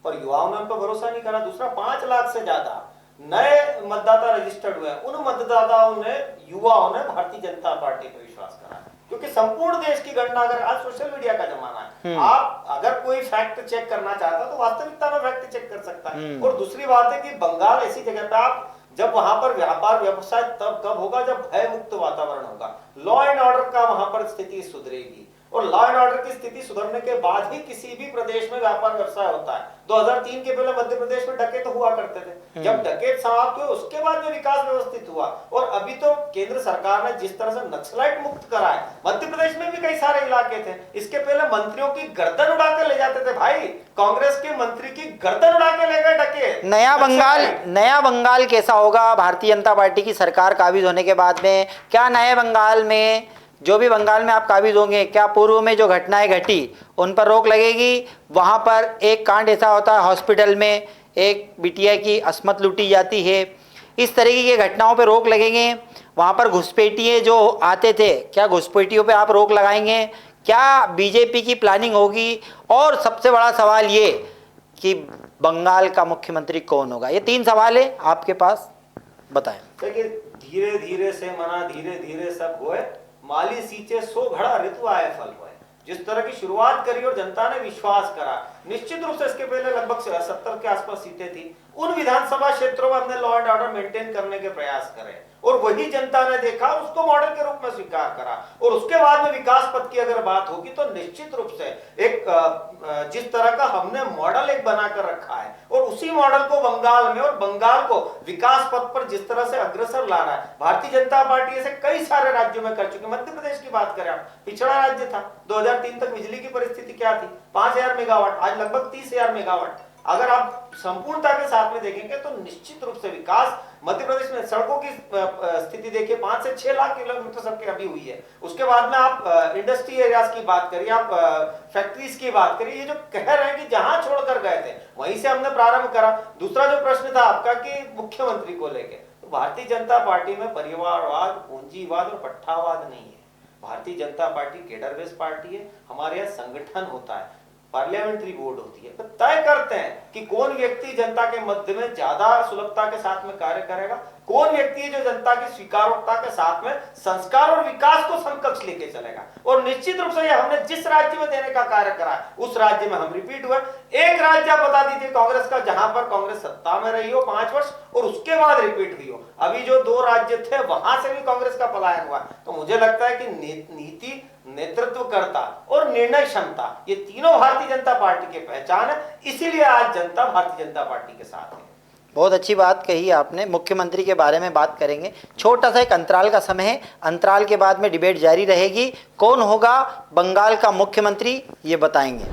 पर युवाओं ने उन पर भरोसा नहीं करा। दूसरा, 5 लाख से ज्यादा नए मतदाता रजिस्टर्ड हुए, उन मतदाताओं ने, युवाओं ने भारतीय जनता पार्टी पर विश्वास करा। क्योंकि संपूर्ण देश की गणना, अगर आज सोशल मीडिया का जमाना है, आप अगर कोई फैक्ट चेक करना चाहता है तो वास्तविकता में फैक्ट चेक कर सकता है। और दूसरी बात है कि बंगाल ऐसी जगह पे, आप जब वहां पर व्यापार व्यवसाय तब कब होगा जब भय मुक्त वातावरण होगा, लॉ एंड ऑर्डर का वहां पर स्थिति सुधरेगी। और लॉ एंड ऑर्डर की स्थिति सुधरने के बाद ही किसी भी प्रदेश में व्यापार व्यवसाय होता है। 2003 के पहले मध्य प्रदेश में डकैत हुआ करते थे, जब डकैत समाप्त हुए उसके बाद में विकास व्यवस्थित हुआ। और अभी तो केंद्र सरकार ने जिस तरह से नक्सलाइट मुक्त करा है, मध्य प्रदेश में भी कई सारे इलाके थे, इसके पहले मंत्रियों की गर्दन उड़ा कर ले जाते थे। भाई, कांग्रेस के मंत्री की गर्दन उड़ा के ले गए डकैत। नया बंगाल कैसा होगा भारतीय जनता पार्टी की सरकार काबिज होने के बाद में? क्या नए बंगाल में, जो भी बंगाल में आप काबिज होंगे, क्या पूर्व में जो घटनाएं घटी उन पर रोक लगेगी? वहां पर एक कांड ऐसा होता है, हॉस्पिटल में एक बिटिया की अस्मत लूटी जाती है, इस तरीके की घटनाओं पर रोक लगेंगे? वहां पर घुसपैठिए जो आते थे, क्या घुसपैठियों पे आप रोक लगाएंगे? क्या बीजेपी की प्लानिंग होगी? और सबसे बड़ा सवाल ये कि बंगाल का मुख्यमंत्री कौन होगा? ये 3 सवाल है आपके पास, बताएं। देखिए, धीरे धीरे से मना, धीरे धीरे सब हुए, माली सींचे सो घड़ा ऋतु आए फल हुए। जिस तरह की शुरुआत करी और जनता ने विश्वास करा, निश्चित रूप से इसके पहले लगभग 70 के आसपास सीटें थी, उन विधानसभा क्षेत्रों में अपने लॉ एंड ऑर्डर मेंटेन करने के प्रयास करें। और वही जनता ने देखा, उसको मॉडल के रूप में स्वीकार करा। और उसके बाद में विकास पथ की अगर बात होगी तो निश्चित रूप से एक जिस तरह का हमने मॉडल एक बनाकर रखा है और उसी मॉडल को बंगाल में, और बंगाल को विकास पथ पर जिस तरह से अग्रसर ला रहा है भारतीय जनता पार्टी, ऐसे कई सारे राज्यों में कर चुकी है। मध्य प्रदेश की बात करें आप, पिछड़ा राज्य था, 2003 तक बिजली की परिस्थिति क्या थी, 5,000 मेगावाट, आज लगभग 30,000 मेगावाट। अगर आप संपूर्णता के साथ में देखेंगे तो निश्चित रूप से विकास मध्य प्रदेश में, सड़कों की स्थिति देखिए, 5 से 6 लाख किलोमीटर सड़कें अभी हुई है। उसके बाद में आप इंडस्ट्री एरियाज की बात करिए, आप फैक्ट्रीज की बात करिए, ये जो कह रहे हैं कि जहां छोड़कर गए थे वहीं से हमने प्रारंभ करा। दूसरा जो प्रश्न था आपका कि मुख्यमंत्री को लेके, तो भारतीय जनता पार्टी में परिवारवाद, पूंजीवाद और पट्टावाद नहीं है। Bharatiya Janata party cadre based party है। हमारे यहाँ संगठन होता है, पार्लियामेंट्री बोर्ड होती है, तो तय करते हैं कि कौन व्यक्ति जनता के मध्य में ज्यादा सुलभता के साथ में कार्य करेगा, कौन व्यक्ति है जो जनता की स्वीकारोक्ता के साथ में संस्कार और विकास को समकक्ष लेके चलेगा। और निश्चित रूप से ये हमने जिस राज्य में देने का कार्य करा है उस राज्य में हम रिपीट हुए। एक राज्य आप बता दीजिए कांग्रेस का जहां पर कांग्रेस सत्ता में रही हो 5 वर्ष और उसके बाद रिपीट हुई हो। अभी जो 2 राज्य थे वहां से भी कांग्रेस का पलायन हुआ। तो मुझे लगता है कि नीति, नेतृत्वकर्ता और निर्णय क्षमता, ये तीनों भारतीय जनता पार्टी की पहचान है। इसीलिए आज जनता भारतीय जनता पार्टी के साथ है। बहुत अच्छी बात कही आपने। मुख्यमंत्री के बारे में बात करेंगे, छोटा सा एक अंतराल का समय है, अंतराल के बाद में डिबेट जारी रहेगी। कौन होगा बंगाल का मुख्यमंत्री ये बताएंगे।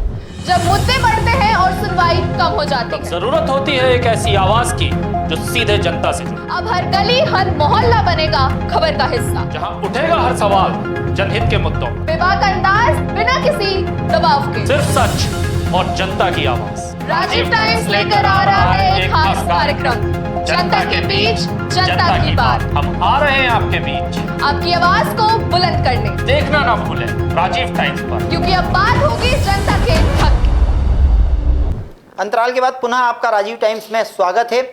जब मुद्दे बढ़ते हैं और सुनवाई कम हो जाती है, जरूरत होती है एक ऐसी आवाज की जो सीधे जनता से जुड़े। अब हर गली हर मोहल्ला बनेगा खबर का हिस्सा, जहां उठेगा हर सवाल जनहित के मुद्दों, बेबाक अंदाज बिना किसी दबाव के, सिर्फ सच और जनता की आवाज। राजीव टाइम्स लेकर आ रहा है एक खास कार्यक्रम, जनता के बीच जनता की बात। हम आ रहे हैं आपके बीच, आपकी आवाज को बुलंद करने। देखना ना भूलें राजीव टाइम्स पर, क्योंकि अब बात होगी जनता के हक। अंतराल के बाद पुनः आपका राजीव टाइम्स में स्वागत है।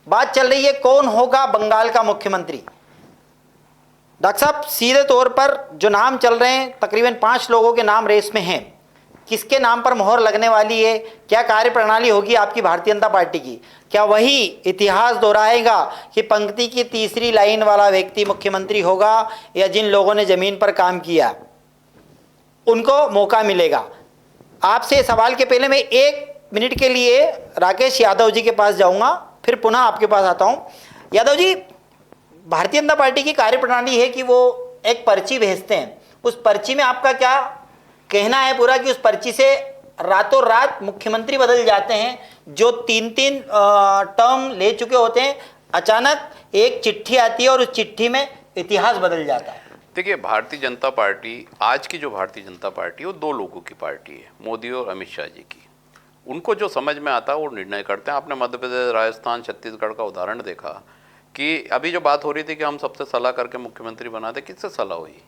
बात चल रही है कौन होगा बंगाल का मुख्यमंत्री। डॉक्टर साहब, सीधे तौर पर जो नाम चल रहे हैं, तकरीबन 5 लोगों के नाम रेस में हैं। किसके नाम पर मोहर लगने वाली है? क्या कार्यप्रणाली होगी आपकी भारतीय जनता पार्टी की? क्या वही इतिहास दोहराएगा कि पंक्ति की तीसरी लाइन वाला व्यक्ति मुख्यमंत्री होगा, या जिन लोगों ने जमीन पर काम किया उनको मौका मिलेगा? आपसे सवाल के पहले मैं 1 मिनट के लिए राकेश यादव जी के पास जाऊंगा, फिर पुनः आपके पास आता हूं। यादव जी, भारतीय जनता पार्टी की कार्यप्रणाली है कि वो एक पर्ची भेजते हैं, उस पर्ची में आपका क्या कहना है पूरा कि उस पर्ची से रातों रात मुख्यमंत्री बदल जाते हैं? जो 3-3 टर्म ले चुके होते हैं, अचानक एक चिट्ठी आती है और उस चिट्ठी में इतिहास बदल जाता है। देखिए, भारतीय जनता पार्टी, आज की जो भारतीय जनता पार्टी है वो 2 लोगों की पार्टी है, मोदी और अमित शाह जी की। उनको जो समझ में आता है वो निर्णय करते हैं। आपने मध्य प्रदेश, राजस्थान, छत्तीसगढ़ का उदाहरण देखा कि अभी जो बात हो रही थी कि हम सबसे सलाह करके मुख्यमंत्री बनाते, किससे सलाह हुई?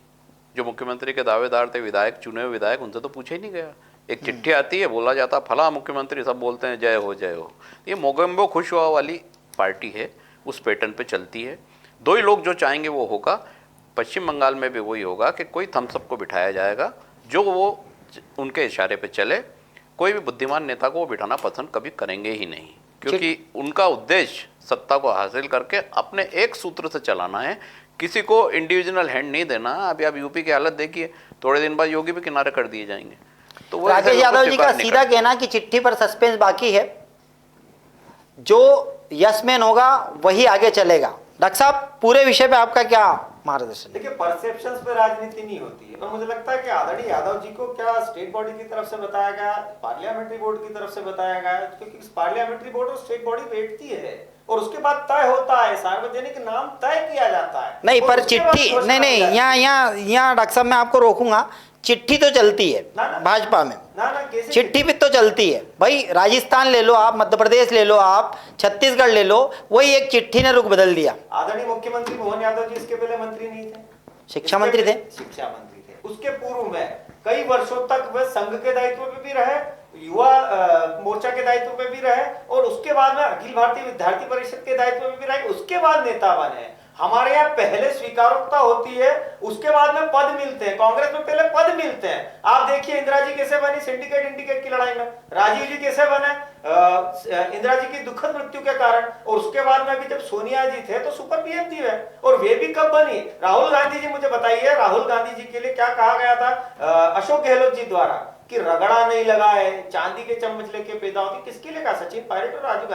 जो मुख्यमंत्री के दावेदार थे, विधायक, चुने हुए विधायक, उनसे तो पूछा ही नहीं गया। एक चिट्ठी आती है, बोला जाता फला मुख्यमंत्री, सब बोलते हैं जय हो जय हो। ये मोगम्बो खुश हुआ वाली पार्टी है, उस पैटर्न पे चलती है। 2 ही लोग जो चाहेंगे वो होगा। पश्चिम बंगाल में भी वही होगा कि कोई थम्सअप को बिठाया जाएगा जो वो उनके इशारे पे चले। कोई भी बुद्धिमान नेता को वो बिठाना पसंद कभी करेंगे ही नहीं, क्योंकि उनका उद्देश्य सत्ता को हासिल करके अपने एक सूत्र से चलाना है, किसी को इंडिविजुअल हैंड नहीं देना। अभी आप यूपी की हालत देखिए, थोड़े दिन बाद योगी भी किनारे कर दिए जाएंगे। तो वो राकेश यादव जी का सीधा कहना कि चिट्ठी पर सस्पेंस बाकी है, जो यस मैन होगा वही आगे चलेगा। डॉक्टर साहब, पूरे विषय पे आपका क्या मार्गदर्शन? देखिए, परसेप्शंस पे राजनीति नहीं होती है, और मुझे लगता है कि आदरणीय यादव जी को क्या स्टेट बॉडी की तरफ से बताया गया, पार्लियामेंट्री बोर्ड की तरफ से बताया गया, क्योंकि पार्लियामेंट्री बोर्ड और स्टेट बॉडी बैठती है और उसके बाद तय होता है, सार्वजनिक नाम तय किया जाता है। नहीं, पर चिट्ठी नहीं, यहाँ डॉक्टर साहब मैं आपको रोकूंगा। चिट्ठी तो चलती है भाजपा में, चिट्ठी भी तो चलती है भाई। राजस्थान ले लो आप, मध्य प्रदेश ले लो आप, छत्तीसगढ़ ले लो, वही एक चिट्ठी ने रुख बदल दिया। आदरणीय मुख्यमंत्री मोहन यादव जी इसके पहले मंत्री नहीं थे, शिक्षा मंत्री थे। शिक्षा मंत्री थे। उसके पूर्व में कई वर्षों तक वे संघ के दायित्व पे भी रहे, युवा मोर्चा के दायित्व पे भी रहे, और उसके बाद में अखिल भारतीय विद्यार्थी परिषद के दायित्व में भी रहे, उसके बाद नेता बने। हमारे यहाँ पहले स्वीकारोक्ता होती है, उसके बाद में पद मिलते हैं। कांग्रेस में पहले पद मिलते हैं। आप देखिए इंदिरा जी कैसे बनी सिंडिकेट इंडिकेट की लड़ाई में, राजीव जी कैसे बने इंदिरा जी की दुखद मृत्यु के कारण, और उसके बाद में अभी जब सोनिया जी थे तो सुपर पीएम जी है। और वे भी कब बनी? राहुल गांधी जी, मुझे बताइए राहुल गांधी जी के लिए क्या कहा गया था अशोक गहलोत जी द्वारा कि रगड़ा नहीं लगा है, चांदी के चम्मच लेके पैदा होती। किसके लिए कहा? सचिन पायलट और राहुल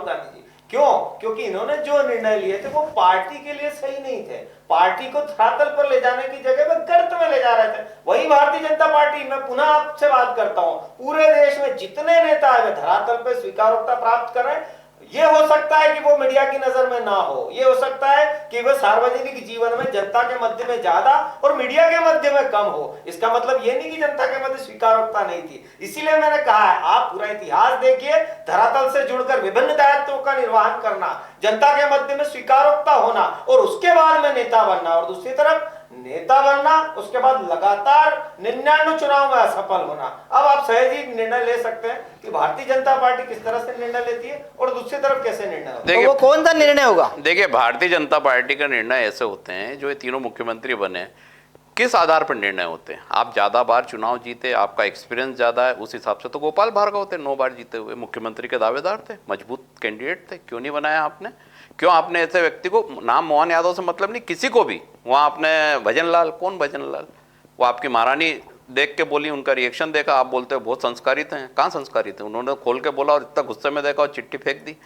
गांधी जी। क्यों? क्योंकि इन्होंने जो निर्णय लिए थे वो पार्टी के लिए सही नहीं थे, पार्टी को धरातल पर ले जाने की जगह में गर्त में ले जा रहे थे। वही भारतीय जनता पार्टी, मैं पुनः आपसे बात करता हूं, पूरे देश में जितने नेता है वे धरातल पर स्वीकारोक्ता प्राप्त कर रहे हैं। ये हो सकता है कि वो मीडिया की नजर में ना हो, ये हो सकता है कि वह सार्वजनिक जीवन में जनता के मध्य में ज्यादा और मीडिया के मध्य में कम हो। इसका मतलब ये नहीं कि जनता के मध्य स्वीकारोक्ता नहीं थी। इसीलिए मैंने कहा है, आप पूरा इतिहास देखिए, धरातल से जुड़कर विभिन्न दायित्वों का निर्वहन करना, जनता के मध्य में स्वीकारोक्ता होना और उसके बाद में नेता बनना, और दूसरी तरफ नेता बनना उसके बाद लगातार 99 चुनाव में असफल होना। अब आप सहज ही निर्णय ले सकते हैं कि भारतीय जनता पार्टी किस तरह से निर्णय लेती है और दूसरी तरफ कैसे निर्णय होता है। तो वो कौन सा निर्णय होगा? देखिए, भारतीय जनता पार्टी का निर्णय ऐसे होते हैं, जो ये तीनों मुख्यमंत्री बने किस आधार पर निर्णय होते हैं। आप ज्यादा बार चुनाव जीते, आपका एक्सपीरियंस ज्यादा है, उस हिसाब से तो गोपाल भार्गव थे, 9 बार जीते हुए मुख्यमंत्री के दावेदार थे, मजबूत कैंडिडेट थे। क्यों नहीं बनाया आपने? क्यों आपने ऐसे व्यक्ति को, नाम मोहन यादव से मतलब नहीं, किसी को भी, वहाँ आपने भजन लाल, कौन भजन लाल, वो आपकी महारानी देख के बोली, उनका रिएक्शन देखा, आप बोलते हो बहुत संस्कारित हैं। कहाँ संस्कारित हैं? उन्होंने खोल के बोला और इतना गुस्से में देखा और चिट्ठी फेंक दी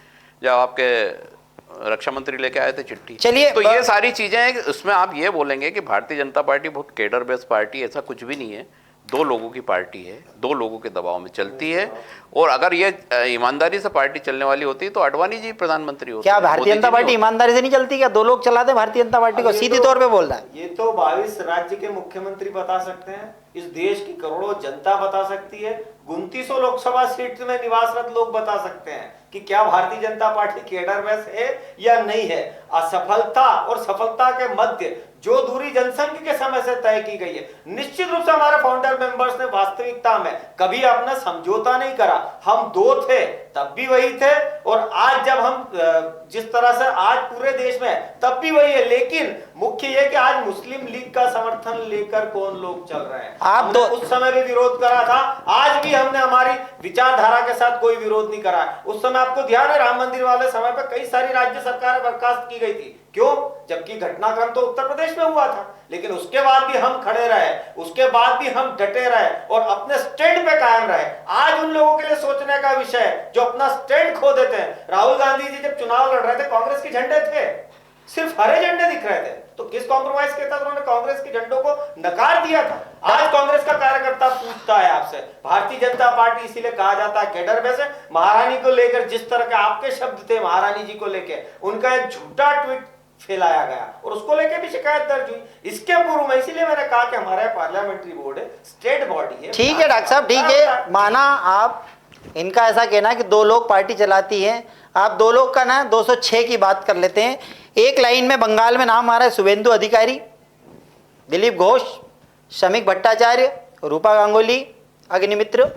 जब आपके रक्षा मंत्री लेके आए थे चिट्ठी। चलिए, तो ये सारी चीजें हैं। उसमें आप ये बोलेंगे कि भारतीय जनता पार्टी बहुत केडर बेस्ड पार्टी, ऐसा कुछ भी नहीं है। 2 लोगों की पार्टी है, 2 लोगों के दबाव में चलती है। और अगर ये ईमानदारी से पार्टी चलने वाली होती तो अडवाणी जी प्रधानमंत्री होते। क्या भारतीय जनता पार्टी ईमानदारी से नहीं चलती? क्या 2 लोग चलाते भारतीय जनता पार्टी को? सीधी तौर पे बोल रहा है। ये तो 22 राज्य के मुख्यमंत्री बता सकते हैं, इस देश की करोड़ों जनता बता सकती है, 2900 लोकसभा सीट में निवासरत लोग बता सकते हैं कि क्या भारतीय जनता पार्टी केडर में है या नहीं है। असफलता और सफलता के मध्य जो दूरी जनसंघ के समय से तय की गई है, निश्चित रूप से हमारे फाउंडर मेंबर्स ने वास्तविकता में कभी अपना समझौता नहीं करा। हम 2 थे तब भी वही थे, और आज जब हम जिस तरह से आज पूरे देश में तब भी वही है। लेकिन मुख्य ये कि आज मुस्लिम लीग का समर्थन लेकर कौन लोग चल रहे हैं। आप तो उस समय भी विरोध करा था, आज भी हमने हमारी विचारधारा के साथ कोई विरोध नहीं करा। उस समय आपको ध्यान है, राम मंदिर वाले समय पर कई सारी राज्य सरकारें बर्खास्त की गई थी। क्यों? जबकि घटनाक्रम तो उत्तर प्रदेश में हुआ था, लेकिन उसके बाद भी हम खड़े रहे, उसके बाद भी हम डटे रहे और अपने स्टैंड पे कायम रहे। आज उन लोगों के लिए सोचने का विषय है जो अपना स्टैंड खो देते हैं। राहुल गांधी जी जब चुनाव लड़ रहे थे, कांग्रेस के झंडे थे, सिर्फ हरे झंडे दिख रहे थे, तो किस कॉम्प्रोमाइज के तहत उन्होंने कांग्रेस के झंडों को नकार दिया था। आज कांग्रेस का कार्यकर्ता पूछता है आपसे, भारतीय जनता पार्टी इसीलिए कहा जाता है केडर में से। महारानी को लेकर जिस तरह के आपके शब्द थे महारानी जी को लेकर, उनका एक झूठा ट्वीट फैलाया गया और उसको लेकर भी शिकायत दर्ज हुई। इसके पूर्व में इसीलिए मैंने कहा कि हमारा पार्लियामेंट्री बोर्ड है, स्टेट बॉडी है। ठीक है डॉक्टर साहब, ठीक है, माना आप इनका ऐसा कहना कि 2 लोग पार्टी चलाती है। आप 2 लोग का ना 206 की बात कर लेते हैं। एक लाइन में बंगाल में नाम आ रहा है शुभेंदु अधिकारी, दिलीप घोष, श्रमिक भट्टाचार्य, रूपा गांगुली, अग्निमित्र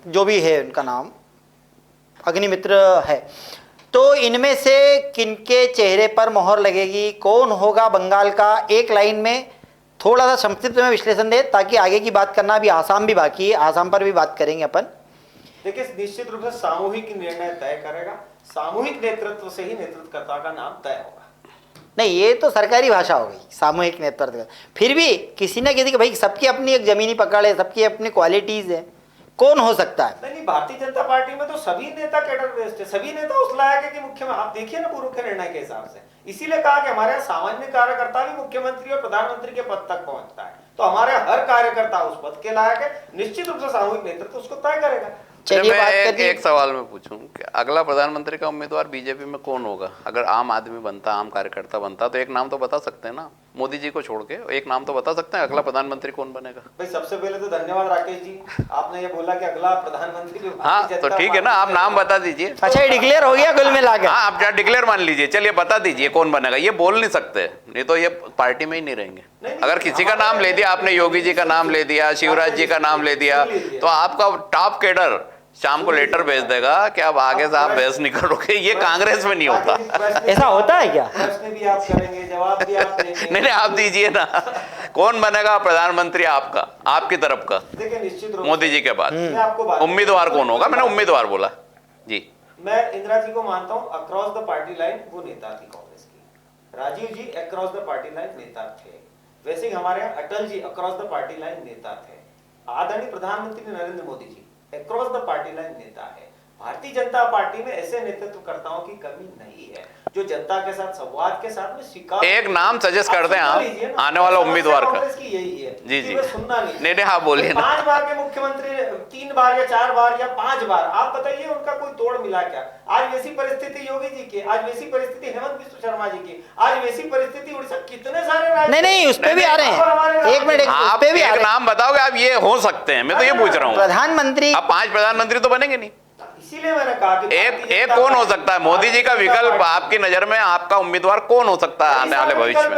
जो भी है उनका नाम अग्निमित्र है। तो इनमें से किनके चेहरे पर मोहर लगेगी? कौन होगा बंगाल का? एक लाइन में थोड़ा सा संक्षिप्त में विश्लेषण दे, ताकि आगे की बात करना, अभी आसाम भी बाकी है, आसाम पर भी बात करेंगे अपन। देखिए, निश्चित रूप से सामूहिक निर्णय तय करेगा, सामूहिक नेतृत्व से ही नेतृत्वकर्ता का नाम तय होगा। नहीं, ये तो सरकारी भाषा हो गई सामूहिक नेतृत्व। फिर भी किसी न किसी के, भाई सबकी अपनी एक जमीनी पकड़ है, सबकी अपनी क्वालिटीज है, कौन हो सकता है? नहीं, भारतीय जनता पार्टी में तो सभी नेता कैडर बेस्ड है, सभी नेता उस लायक है कि मुख्यमंत्री, आप देखिए ना पूर्व के निर्णय के हिसाब से। इसीलिए कहा कि हमारे यहाँ सामान्य कार्यकर्ता भी मुख्यमंत्री और प्रधानमंत्री के पद तक पहुंचता है, तो हमारे हर कार्यकर्ता उस पद के लायक है। निश्चित रूप से सामूहिक नेतृत्व उसको तय करेगा। चलिए, बात मैं एक सवाल में पूछूं कि अगला प्रधानमंत्री का उम्मीदवार बीजेपी में कौन होगा? अगर आम आदमी बनता, आम कार्यकर्ता बनता, तो एक नाम तो बता सकते हैं ना, मोदी जी को छोड़ के एक नाम तो बता सकते हैं अगला प्रधानमंत्री कौन बनेगा? भाई सबसे पहले तो धन्यवाद राकेश जी, आपने ये बोला कि अगला प्रधानमंत्री। हाँ, तो ठीक है ना, आप नाम बता दीजिए। अच्छा, ये डिक्लेयर हो गया कुल मिला के? हाँ, आप डिक्लेयर मान लीजिए। चलिए बता दीजिए कौन बनेगा। ये बोल नहीं सकते, नहीं तो ये पार्टी में ही नहीं रहेंगे। अगर किसी का नाम ले दिया आपने, योगी जी का नाम ले दिया, शिवराज जी का नाम ले दिया, तो आपका टॉप कैडर शाम को लेटर भेज देगा कि अब आगे से आप बहस नहीं करोगे। ये कांग्रेस में नहीं होता। ऐसा होता है क्या? प्रश्न भी आप करेंगे, जवाब भी आप देंगे। नहीं आप दीजिए ना। कौन बनेगा प्रधानमंत्री आपका, आपकी तरफ का? देखिए निश्चित रूप मोदी जी के बाद मैं आपको बात उम्मीदवार कौन होगा? मैंने उम्मीदवार बोला जी। मैं इंदिरा जी को मानता हूं, अक्रॉस द पार्टी लाइन वो नेता थी कांग्रेस की। राजीव जी अक्रॉस द पार्टी लाइन नेता थे। वैसे ही हमारे यहाँ Atal ji across the party line नेता थे। आदरणीय प्रधानमंत्री Narendra Modi ji across the party line नेता है। भारतीय जनता पार्टी में ऐसे नेतृत्वकर्ताओं की कमी नहीं है जो जनता के साथ संवाद के साथ में स्वीकार। एक नाम सजेस्ट कर दें आप आने वाला उम्मीदवार का। यही है जी जी, सुनना नहीं हाँ बोलिए ना। 5 बार के मुख्यमंत्री, 3 बार या 4 बार या 5 बार, आप बताइए उनका कोई तोड़ मिला क्या? आज वैसी परिस्थिति योगी जी की, आज वैसी परिस्थिति हेमंत बिस्व शर्मा जी की, आज वैसी परिस्थिति उड़ीसा, कितने सारे राज्य। नहीं उस पे भी आ रहे हैं। एक मिनट, आप एक नाम बताओगे आप ये हो सकते हैं, मैं तो ये पूछ रहा हूँ। प्रधानमंत्री, अब 5 प्रधानमंत्री तो बनेंगे नहीं। इसीलिए मैंने कहा कि एक कौन हो सकता है मोदी जी का विकल्प आपकी नजर में? आपका उम्मीदवार कौन हो सकता है आने वाले भविष्य में?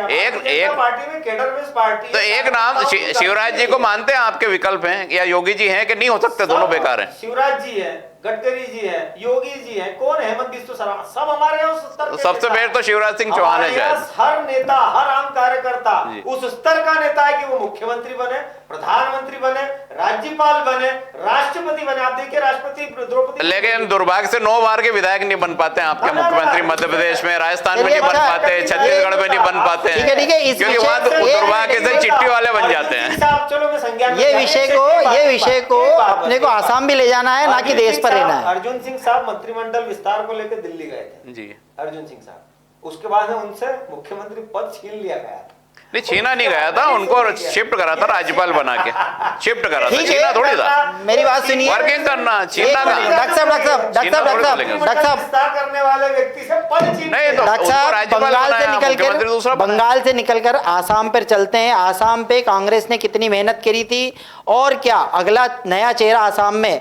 एक पार्टी में केडर बेस्ड पार्टी, तो एक नाम शिवराज जी को मानते हैं आपके विकल्प हैं या योगी जी हैं कि नहीं हो सकते? दोनों बेकार हैं। शिवराज जी है, गडकरी जी है, योगी जी है, कौन हेमंत बिस्व शर्मा, सब हमारे यहाँ उस स्तर के सबसे नेता। पहले तो शिवराज सिंह चौहान है शायद। हर नेता, हर आम कार्यकर्ता उस स्तर का नेता है कि वो मुख्यमंत्री बने, प्रधानमंत्री बने, राज्यपाल बने, राष्ट्रपति बने। आप देखिए राष्ट्रपति द्रौपदी, लेकिन दुर्भाग्य से 9 बार के विधायक नहीं बन पाते हैं आपके मुख्यमंत्री। मध्य प्रदेश में, राजस्थान में नहीं बन पाते, छत्तीसगढ़ में नहीं बन पाते हैं, क्योंकि वहां दुर्भाग्य से चिट्ठी वाले बन जाते हैं। चलो मैं संज्ञान ये विषय को अपने को आसाम भी ले जाना है, ना कि देश पर रहना है। अर्जुन सिंह साहब मंत्रिमंडल विस्तार को लेकर दिल्ली गए थे जी, अर्जुन सिंह साहब। उसके बाद उनसे मुख्यमंत्री पद छीन लिया गया। नहीं छीना नहीं गया था, उनको शिफ्ट करा था राज्यपाल बना के, शिफ्ट करा था, छीना थोड़ी था। मेरी बात सुनिए, वर्किंग करना, छीना का। डॉक्टर साहब करने वाले व्यक्ति से पद छीन नहीं तो डॉक्टर साहब बंगाल से निकलकर आसाम पर चलते हैं। आसाम पे कांग्रेस ने कितनी मेहनत करी थी और क्या अगला नया चेहरा आसाम में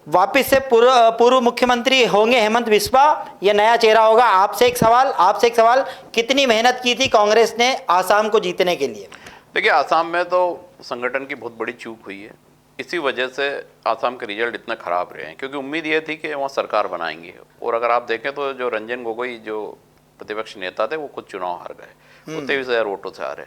वापिस से पूर्व मुख्यमंत्री होंगे हेमंत बिस्वा, ये नया चेहरा होगा? आपसे एक सवाल, कितनी मेहनत की थी कांग्रेस ने आसाम को जीतने के लिए? देखिए आसाम में तो संगठन की बहुत बड़ी चूक हुई है। इसी वजह से आसाम के रिजल्ट इतने खराब रहे हैं, क्योंकि उम्मीद ये थी कि वहाँ सरकार बनाएंगे। और अगर आप देखें तो जो रंजन गोगोई जो प्रतिपक्ष नेता थे वो खुद चुनाव हार गए, 23,000 वोटों से हारे।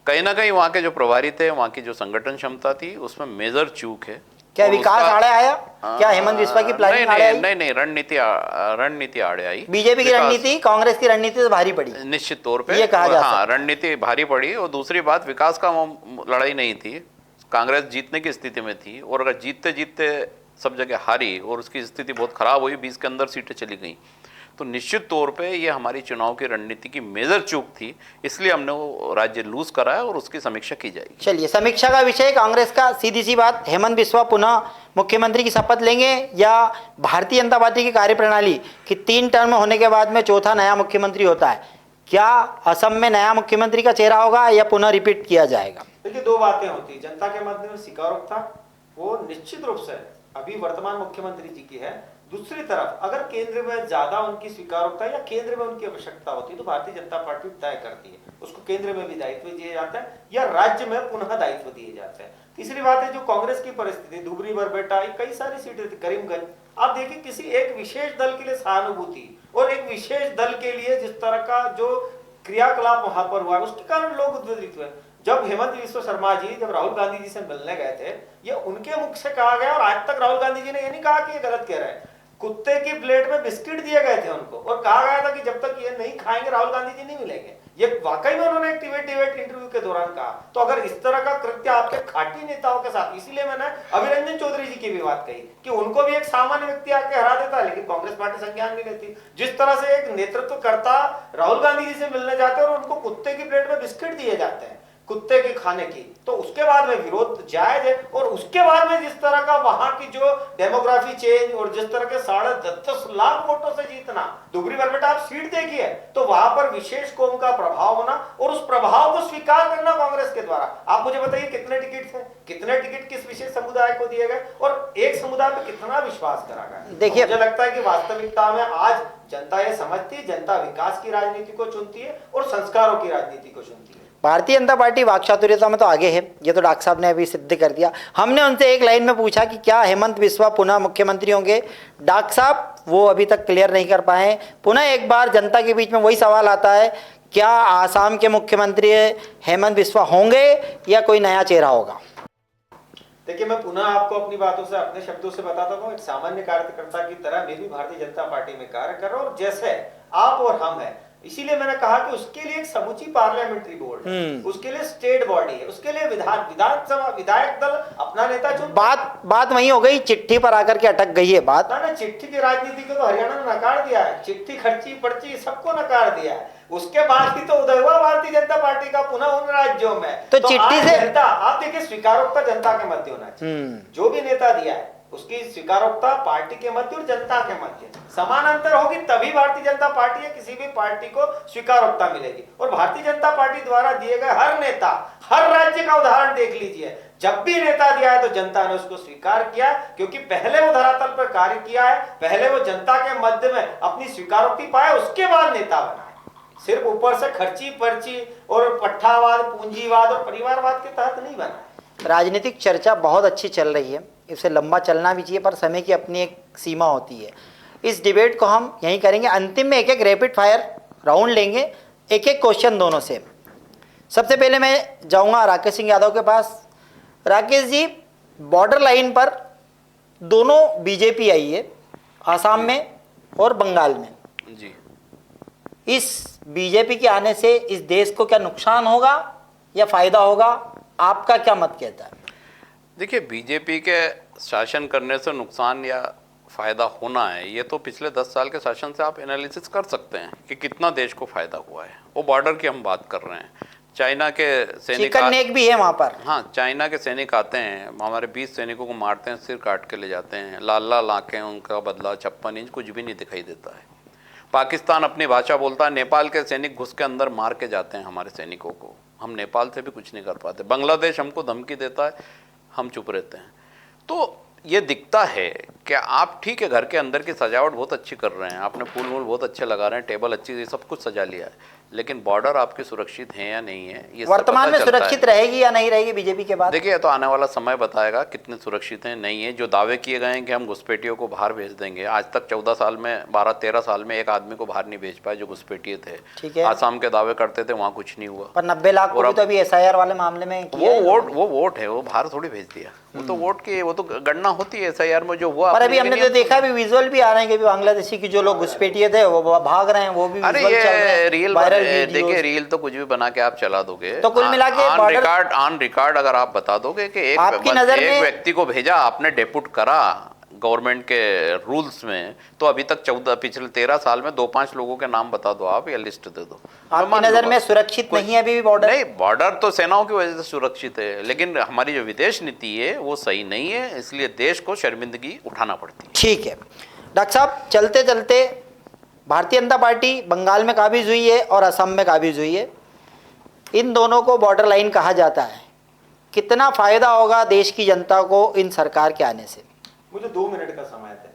कहीं ना कहीं वहाँ के जो प्रभारी थे, वहाँ की जो संगठन क्षमता थी, उसमें मेजर चूक है। क्या विकास आड़े आया? क्या हेमंत बिस्वा की प्लानिंग आड़े आई? नहीं रणनीति आड़े आई। बीजेपी की रणनीति कांग्रेस की रणनीति से भारी पड़ी, निश्चित तौर पे ये कहा जा सकता है। रणनीति भारी पड़ी। और दूसरी बात, विकास का लड़ाई नहीं थी, कांग्रेस जीतने की स्थिति में थी। और अगर जीतते जीतते सब जगह हारी और उसकी स्थिति बहुत खराब हुई, 20 के अंदर सीटें चली गई, तो निश्चित तौर पे ये हमारी चुनाव की रणनीति की मेजर चूक थी। इसलिए हमने वो राज्य लूज करा है और उसकी समीक्षा की जाएगी। चलिए, समीक्षा का विषय कांग्रेस का, सीधी सी बात, हेमंत बिस्वा पुनः मुख्यमंत्री की शपथ लेंगे या भारतीय जनता पार्टी की कार्यप्रणाली कि 3 टर्म होने के बाद में चौथा नया मुख्यमंत्री होता है? क्या असम में नया मुख्यमंत्री का चेहरा होगा या पुनः रिपीट किया जाएगा? देखिए 2 बातें होती, जनता के मध्य में स्वीकारोक्ता वो निश्चित रूप से अभी वर्तमान मुख्यमंत्री जी की है। दूसरी तरफ अगर केंद्र में ज्यादा उनकी स्वीकारोक्ता या केंद्र में उनकी आवश्यकता होती है तो भारतीय जनता पार्टी तय करती है, उसको केंद्र में भी दायित्व दिए जाते हैं या राज्य में पुनः दायित्व दिए जाते हैं। तीसरी बात है जो कांग्रेस की परिस्थिति, धुबरी बरबेटा, कई सारी सीटें थी, करीमगंज, आप देखिए किसी एक विशेष दल के लिए सहानुभूति और एक विशेष दल के लिए जिस तरह का जो क्रियाकलाप वहां पर हुआ उसके कारण लोग उद्वेलित हुए। जब हेमंत बिस्व शर्मा जी जब राहुल गांधी जी से मिलने गए थे, ये उनके मुख से कहा गया और आज तक राहुल गांधी जी ने ये नहीं कहा कि ये गलत कह रहे हैं। कुत्ते की प्लेट में बिस्किट दिए गए थे उनको और कहा गया था कि जब तक ये नहीं खाएंगे राहुल गांधी जी नहीं मिलेंगे। ये वाकई में उन्होंने एक डिबेट इंटरव्यू के दौरान कहा। तो अगर इस तरह का कृत्य आपके खाटी नेताओं के साथ, इसीलिए मैंने अभिरंजन चौधरी जी की भी बात कही कि उनको भी एक सामान्य व्यक्ति आके हरा देता है, लेकिन कांग्रेस पार्टी संज्ञान नहीं लेती। जिस तरह से एक नेतृत्वकर्ता राहुल गांधी जी से मिलने जाते हैं और उनको कुत्ते की प्लेट में बिस्किट दिए जाते हैं, कुत्ते के खाने की, तो उसके बाद में विरोध जायज है। और उसके बाद में जिस तरह का वहां की जो डेमोग्राफी चेंज और जिस तरह के 10.5 लाख वोटों से जीतना, धुबरी बरबेटा आप सीट देखिए तो वहां पर विशेष कौम का प्रभाव होना और उस प्रभाव को स्वीकार करना कांग्रेस के द्वारा। आप मुझे बताइए कितने टिकट थे, कितने टिकट किस विशेष समुदाय को दिए गए और एक समुदाय पे कितना विश्वास करा गया। देखिए, मुझे लगता है कि वास्तविकता में आज जनता ये समझती है, जनता विकास की राजनीति को चुनती है और संस्कारों की राजनीति को चुनती है। भारतीय जनता पार्टी वाक्चातुर्यता में तो आगे है, ये तो डॉक्टर साहब ने अभी सिद्ध कर दिया। हमने उनसे एक लाइन में पूछा कि क्या हेमंत बिस्वा पुनः मुख्यमंत्री होंगे, डॉक्टर साहब वो अभी तक क्लियर नहीं कर पाए। पुनः एक बार जनता के बीच में वही सवाल आता है, क्या आसाम के मुख्यमंत्री हेमंत बिस्वा होंगे या कोई नया चेहरा होगा? देखिए, मैं पुनः आपको अपनी बातों से, अपने शब्दों से बताता हूँ। एक सामान्य कार्यकर्ता की तरह मैं भी भारतीय जनता पार्टी में कार्य कर रहा हूँ, और जैसे आप और हम हैं, इसीलिए मैंने कहा कि उसके लिए एक समूची पार्लियामेंट्री बोर्ड है, उसके लिए स्टेट बॉडी है, उसके लिए विधानसभा विधायक दल अपना नेता चुन। बात वही हो गई, चिट्ठी पर आकर के अटक गई है बात। ना चिट्ठी की राजनीति को तो हरियाणा ने नकार दिया है, चिट्ठी खर्ची पर्ची सबको नकार दिया है। उसके बाद ही तो उदय हुआ भारतीय जनता पार्टी का पुनः उन राज्यों में। तो चिट्ठी से जनता, आप देखिए, स्वीकारोक्ता जनता के मध्य होना चाहिए। जो भी नेता दिया है उसकी स्वीकारोक्ता पार्टी के मध्य और जनता के मध्य समानांतर होगी, तभी भारतीय जनता पार्टी या किसी भी पार्टी को स्वीकारोक्ता मिलेगी। और भारतीय जनता पार्टी द्वारा दिए गए हर नेता, हर राज्य का उदाहरण देख लीजिए, जब भी नेता दिया है तो जनता ने उसको स्वीकार किया, क्योंकि पहले वो धरातल पर कार्य किया है, पहले वो जनता के मध्य में अपनी स्वीकारोक्ति पाया, उसके बाद नेता बना है। सिर्फ ऊपर से खर्ची पर्ची और पट्टावाद, पूंजीवाद और परिवारवाद के तहत नहीं बना है। राजनीतिक चर्चा बहुत अच्छी चल रही है, इसे लंबा चलना भी चाहिए, पर समय की अपनी एक सीमा होती है। इस डिबेट को हम यहीं करेंगे, अंतिम में एक एक रैपिड फायर राउंड लेंगे, एक एक क्वेश्चन दोनों से। सबसे पहले मैं जाऊंगा राकेश सिंह यादव के पास। राकेश जी, बॉर्डर लाइन पर दोनों बीजेपी आई है, आसाम में और बंगाल में जी। इस बीजेपी के आने से इस देश को क्या नुकसान होगा या फायदा होगा, आपका क्या मत कहता है? देखिए, बीजेपी के शासन करने से नुकसान या फायदा होना है, ये तो पिछले 10 साल के शासन से आप एनालिसिस कर सकते हैं कि कितना देश को फायदा हुआ है। वो बॉर्डर की हम बात कर रहे हैं, चाइना के सैनिक भी है वहाँ पर। हाँ, चाइना के सैनिक आते हैं, हमारे 20 सैनिकों को मारते हैं, सिर काट के ले जाते हैं, लाल आंखें, उनका बदला 56 इंच, कुछ भी नहीं दिखाई देता है। पाकिस्तान अपनी भाषा बोलता है, नेपाल के सैनिक घुस के अंदर मार के जाते हैं हमारे सैनिकों को, हम नेपाल से भी कुछ नहीं कर पाते। बांग्लादेश हमको धमकी देता है, हम चुप रहते हैं। तो ये दिखता है कि आप ठीक है, घर के अंदर की सजावट बहुत अच्छी कर रहे हैं, आपने फूल वूल बहुत अच्छे लगा रहे हैं, टेबल अच्छी, ये सब कुछ सजा लिया है, लेकिन बॉर्डर आपकी सुरक्षित है या नहीं है, ये वर्तमान में सुरक्षित रहेगी या नहीं रहेगी बीजेपी के बाद? देखिए, तो आने वाला समय बताएगा कितने सुरक्षित हैं, नहीं है। जो दावे किए गए हैं कि हम घुसपैठियों को बाहर भेज देंगे, आज तक 14 साल में, 12-13 साल में एक आदमी को बाहर नहीं भेज पाए जो घुसपैठिए थे। ठीक है, आसाम के दावे करते थे, वहाँ कुछ नहीं हुआ। पर 90 लाख को भी तो अभी SIR वाले मामले में वो वोट है, वो बाहर थोड़ी भेज दिया, वो तो वोट की, वो तो गणना होती है SIR में जो हुआ। पर अभी हमने तो देखा भी, विजुअल भी आ रहे हैं कि बांग्लादेशी की जो लोग घुसपैठिए थे वो भाग रहे हैं, वो भी अरे ये रील, देखिए रील तो कुछ भी बना के आप चला दोगे, तो कुल मिला के ऑन रिकॉर्ड अगर आप बता दोगे कि एक व्यक्ति को भेजा आपने, डेपुट करा गवर्नमेंट के रूल्स में, तो अभी तक पिछले 13 साल में 2-5 लोगों के नाम बता दो आप, या लिस्ट दे दो। आपकी नजर में सुरक्षित नहीं है अभी भी बॉर्डर? नहीं, बॉर्डर तो सेनाओं की वजह से सुरक्षित है, लेकिन हमारी जो विदेश नीति है वो सही नहीं है, इसलिए देश को शर्मिंदगी उठाना पड़ती है। ठीक है डॉक्टर साहब, चलते चलते भारतीय जनता पार्टी बंगाल में काबिज हुई है और असम में काबिज हुई है, इन दोनों को बॉर्डर लाइन कहा जाता है। कितना फायदा होगा देश की जनता को इन सरकार के आने से? मुझे 2 मिनट का समय है।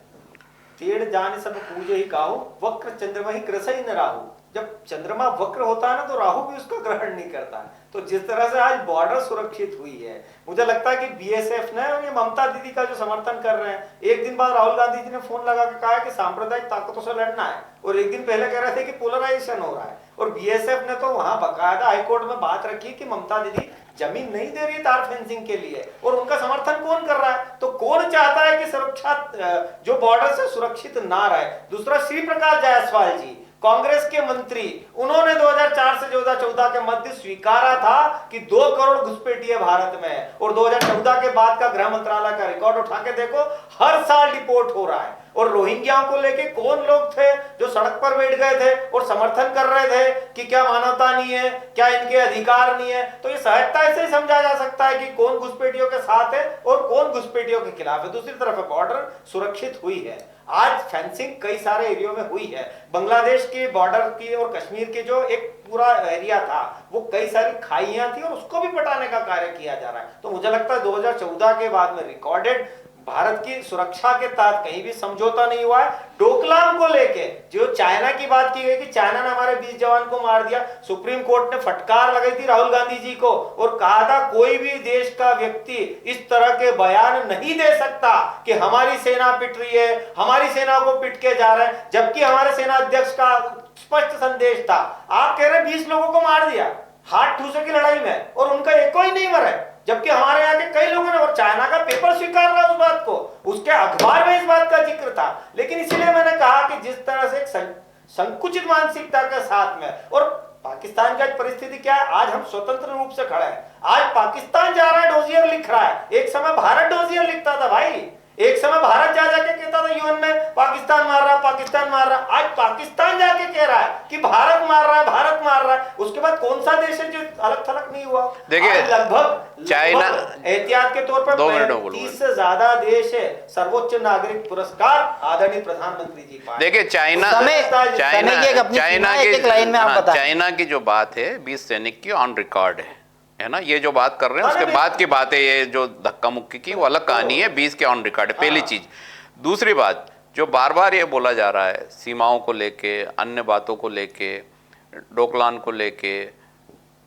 टेढ़ जाने सब पूजे ही काहू, वक्र चंद्रमा ही कृष ही न राहु। जब चंद्रमा वक्र होता है ना, तो राहु भी उसका ग्रहण नहीं करता है। तो जिस तरह से आज बॉर्डर सुरक्षित हुई है, मुझे लगता है कि BSF ने और ये ममता दीदी का जो समर्थन कर रहे हैं, एक दिन बाद राहुल गांधी जी ने फोन लगा के कहा कि सांप्रदायिक ताकतों से लड़ना है, और एक दिन पहले कह रहे थे कि पोलराइजेशन हो रहा है, और BSF ने तो वहां बकायदा हाईकोर्ट में बात रखी कि ममता दीदी जमीन नहीं दे रही तार फेंसिंग के लिए, और उनका समर्थन कौन कर रहा है? तो कौन चाहता है कि सुरक्षा जो बॉर्डर से सुरक्षित ना रहे? दूसरा, श्री प्रकाश जायसवाल जी, कांग्रेस के मंत्री, उन्होंने 2004 से 2014 के मध्य स्वीकारा था कि 2 करोड़ घुसपैठिए भारत में, और 2014 के बाद का गृह मंत्रालय का रिकॉर्ड उठा के देखो, हर साल रिपोर्ट हो रहा है। और रोहिंग्याओं को लेके कौन लोग थे जो सड़क पर बैठ गए थे और समर्थन कर रहे थे कि क्या मानवता नहीं है, क्या इनके अधिकार नहीं है? तो ये सहजता से ही समझा जा सकता है कि कौन घुसपैठियों के साथ है और कौन घुसपैठियों के खिलाफ है। दूसरी तरफ बॉर्डर सुरक्षित हुई है, आज फेंसिंग कई सारे एरिया में हुई है। बांग्लादेश के बॉर्डर की और कश्मीर के जो एक पूरा एरिया था, वो कई सारी खाइयां थी और उसको भी पटाने का कार्य किया जा रहा है। तो मुझे लगता है 2014 के बाद में रिकॉर्डेड भारत की सुरक्षा के तहत कहीं भी समझौता नहीं हुआ है। डोकलाम को लेके जो चाइना की बात की गई कि चाइना ने हमारे 20 जवान को मार दिया, सुप्रीम कोर्ट ने फटकार लगाई थी राहुल गांधी जी को और कहा था कोई भी देश का व्यक्ति इस तरह के बयान नहीं दे सकता कि हमारी सेना पिट रही है, हमारी सेना को पिट के जा रहे हैं, जबकि हमारे सेना अध्यक्ष का स्पष्ट संदेश था। आप कह रहे 20 लोगों को मार दिया हाथ ठूसे की लड़ाई में और उनका एक कोई नहीं मरा है, जबकि हमारे यहाँ के कई लोगों ने, और चाइना का पेपर स्वीकार रहा उस बात को, उसके अखबार में इस बात का जिक्र था। लेकिन इसीलिए मैंने कहा कि जिस तरह से एक संकुचित मानसिकता के साथ में, और पाकिस्तान की आज परिस्थिति क्या है, आज हम स्वतंत्र रूप से खड़े हैं, आज पाकिस्तान जा रहा है डोजियर लिख रहा है, एक समय भारत डोजियर लिखता था भाई, एक समय भारत जा जाके कहता था यूएन में पाकिस्तान मार रहा है, पाकिस्तान मार रहा है, आज पाकिस्तान जाके कह रहा है कि भारत मार रहा है, भारत मार रहा है। उसके बाद कौन सा देश है जो अलग थलग नहीं हुआ? देखिए, लगभग चाइना एहतियात के तौर पर 35 से ज्यादा देश है सर्वोच्च नागरिक पुरस्कार आदरणीय प्रधानमंत्री जी पाए। देखिए, चाइना की जो बात है 20 सैनिक की ऑन रिकॉर्ड है ना, ये जो बात कर रहे हैं उसके बाद की बात है, ये जो धक्का मुक्की की वो अलग कहानी है, 20 के ऑन रिकॉर्ड है, पहली चीज। दूसरी बात, जो बार बार ये बोला जा रहा है सीमाओं को लेके, अन्य बातों को लेके, डोकलाम को लेके,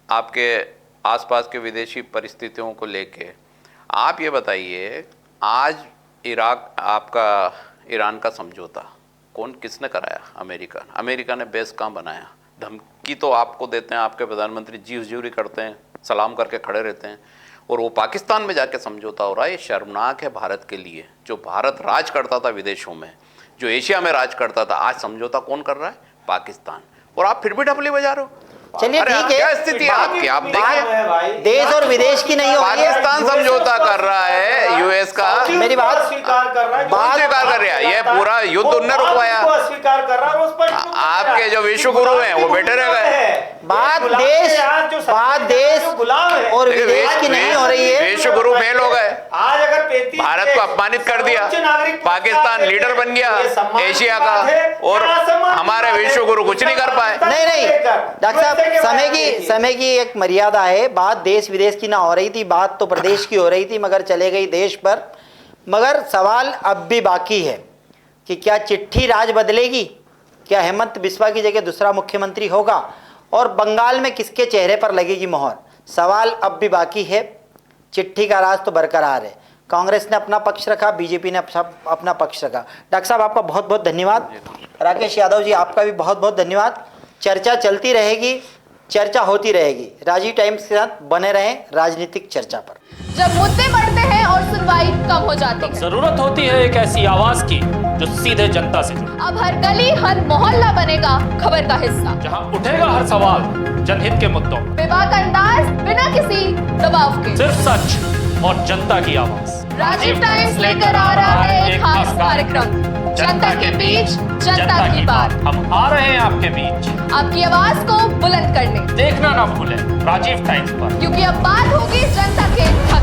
आपके आसपास के विदेशी परिस्थितियों को लेके, आप ये बताइए आज ईरान का समझौता किसने कराया? अमेरिका ने बेस कहाँ बनाया? धमकी तो आपको देते हैं, आपके प्रधानमंत्री जी हुजूरी करते हैं, सलाम करके खड़े रहते हैं, और वो पाकिस्तान में जाके समझौता हो रहा है। ये शर्मनाक है भारत के लिए। जो भारत राज करता था विदेशों में, जो एशिया में राज करता था, आज समझौता कौन कर रहा है? पाकिस्तान। और आप फिर भी ढपली बजा रहे हो। चलिए ठीक है, क्या स्थिति है आपकी? आप देखिए, देश और विदेश की नहीं हो रही है। पाकिस्तान समझौता कर रहा है यूएस का, मेरी बात स्वीकार कर रहा है, स्वीकार कर रहा है, ये पूरा युद्ध उन्होंने रुकवाया। स्वीकार कर रहा है, आपके जो विश्व गुरु हैं वो बैठे रह गए। बात देश और विदेश की नहीं हो रही है। विश्व गुरु फेल हो गए। आज अगर भारत को अपमानित कर दिया, पाकिस्तान लीडर बन गया एशिया का, और हमारे विश्व गुरु कुछ नहीं कर पाए। नहीं डॉक्टर साहब, समय की एक मर्यादा है। बात देश विदेश की ना हो रही थी, बात तो प्रदेश की हो रही थी, मगर चले गई देश पर। मगर सवाल अब भी बाकी है कि क्या चिट्ठी राज बदलेगी? क्या हेमंत बिस्वा की जगह दूसरा मुख्यमंत्री होगा? और बंगाल में किसके चेहरे पर लगेगी मोहर? सवाल अब भी बाकी है। चिट्ठी का राज तो बरकरार है। कांग्रेस ने अपना पक्ष रखा, बीजेपी ने अपना पक्ष रखा। डॉक्टर साहब आपका बहुत बहुत धन्यवाद। राकेश यादव जी आपका भी बहुत बहुत धन्यवाद। चर्चा चलती रहेगी, चर्चा होती रहेगी। राजीव टाइम्स के साथ बने रहें राजनीतिक चर्चा पर। जब मुद्दे बढ़ते हैं और सुनवाई कम हो जाती है, जरूरत होती है एक ऐसी आवाज की जो सीधे जनता से जुड़े। अब हर गली हर मोहल्ला बनेगा खबर का हिस्सा, जहां उठेगा हर सवाल जनहित के मुद्दों, बेबाक अंदाज बिना किसी दबाव के, सिर्फ सच और जनता की आवाज। राजीव टाइम्स लेकर आ रहा है एक खास कार्यक्रम, जनता के बीच जनता की बात। हम आ रहे हैं आपके बीच, आपकी आवाज को बुलंद करने। देखना ना भूलें राजीव टाइम्स पर, क्योंकि अब बात होगी जनता के हक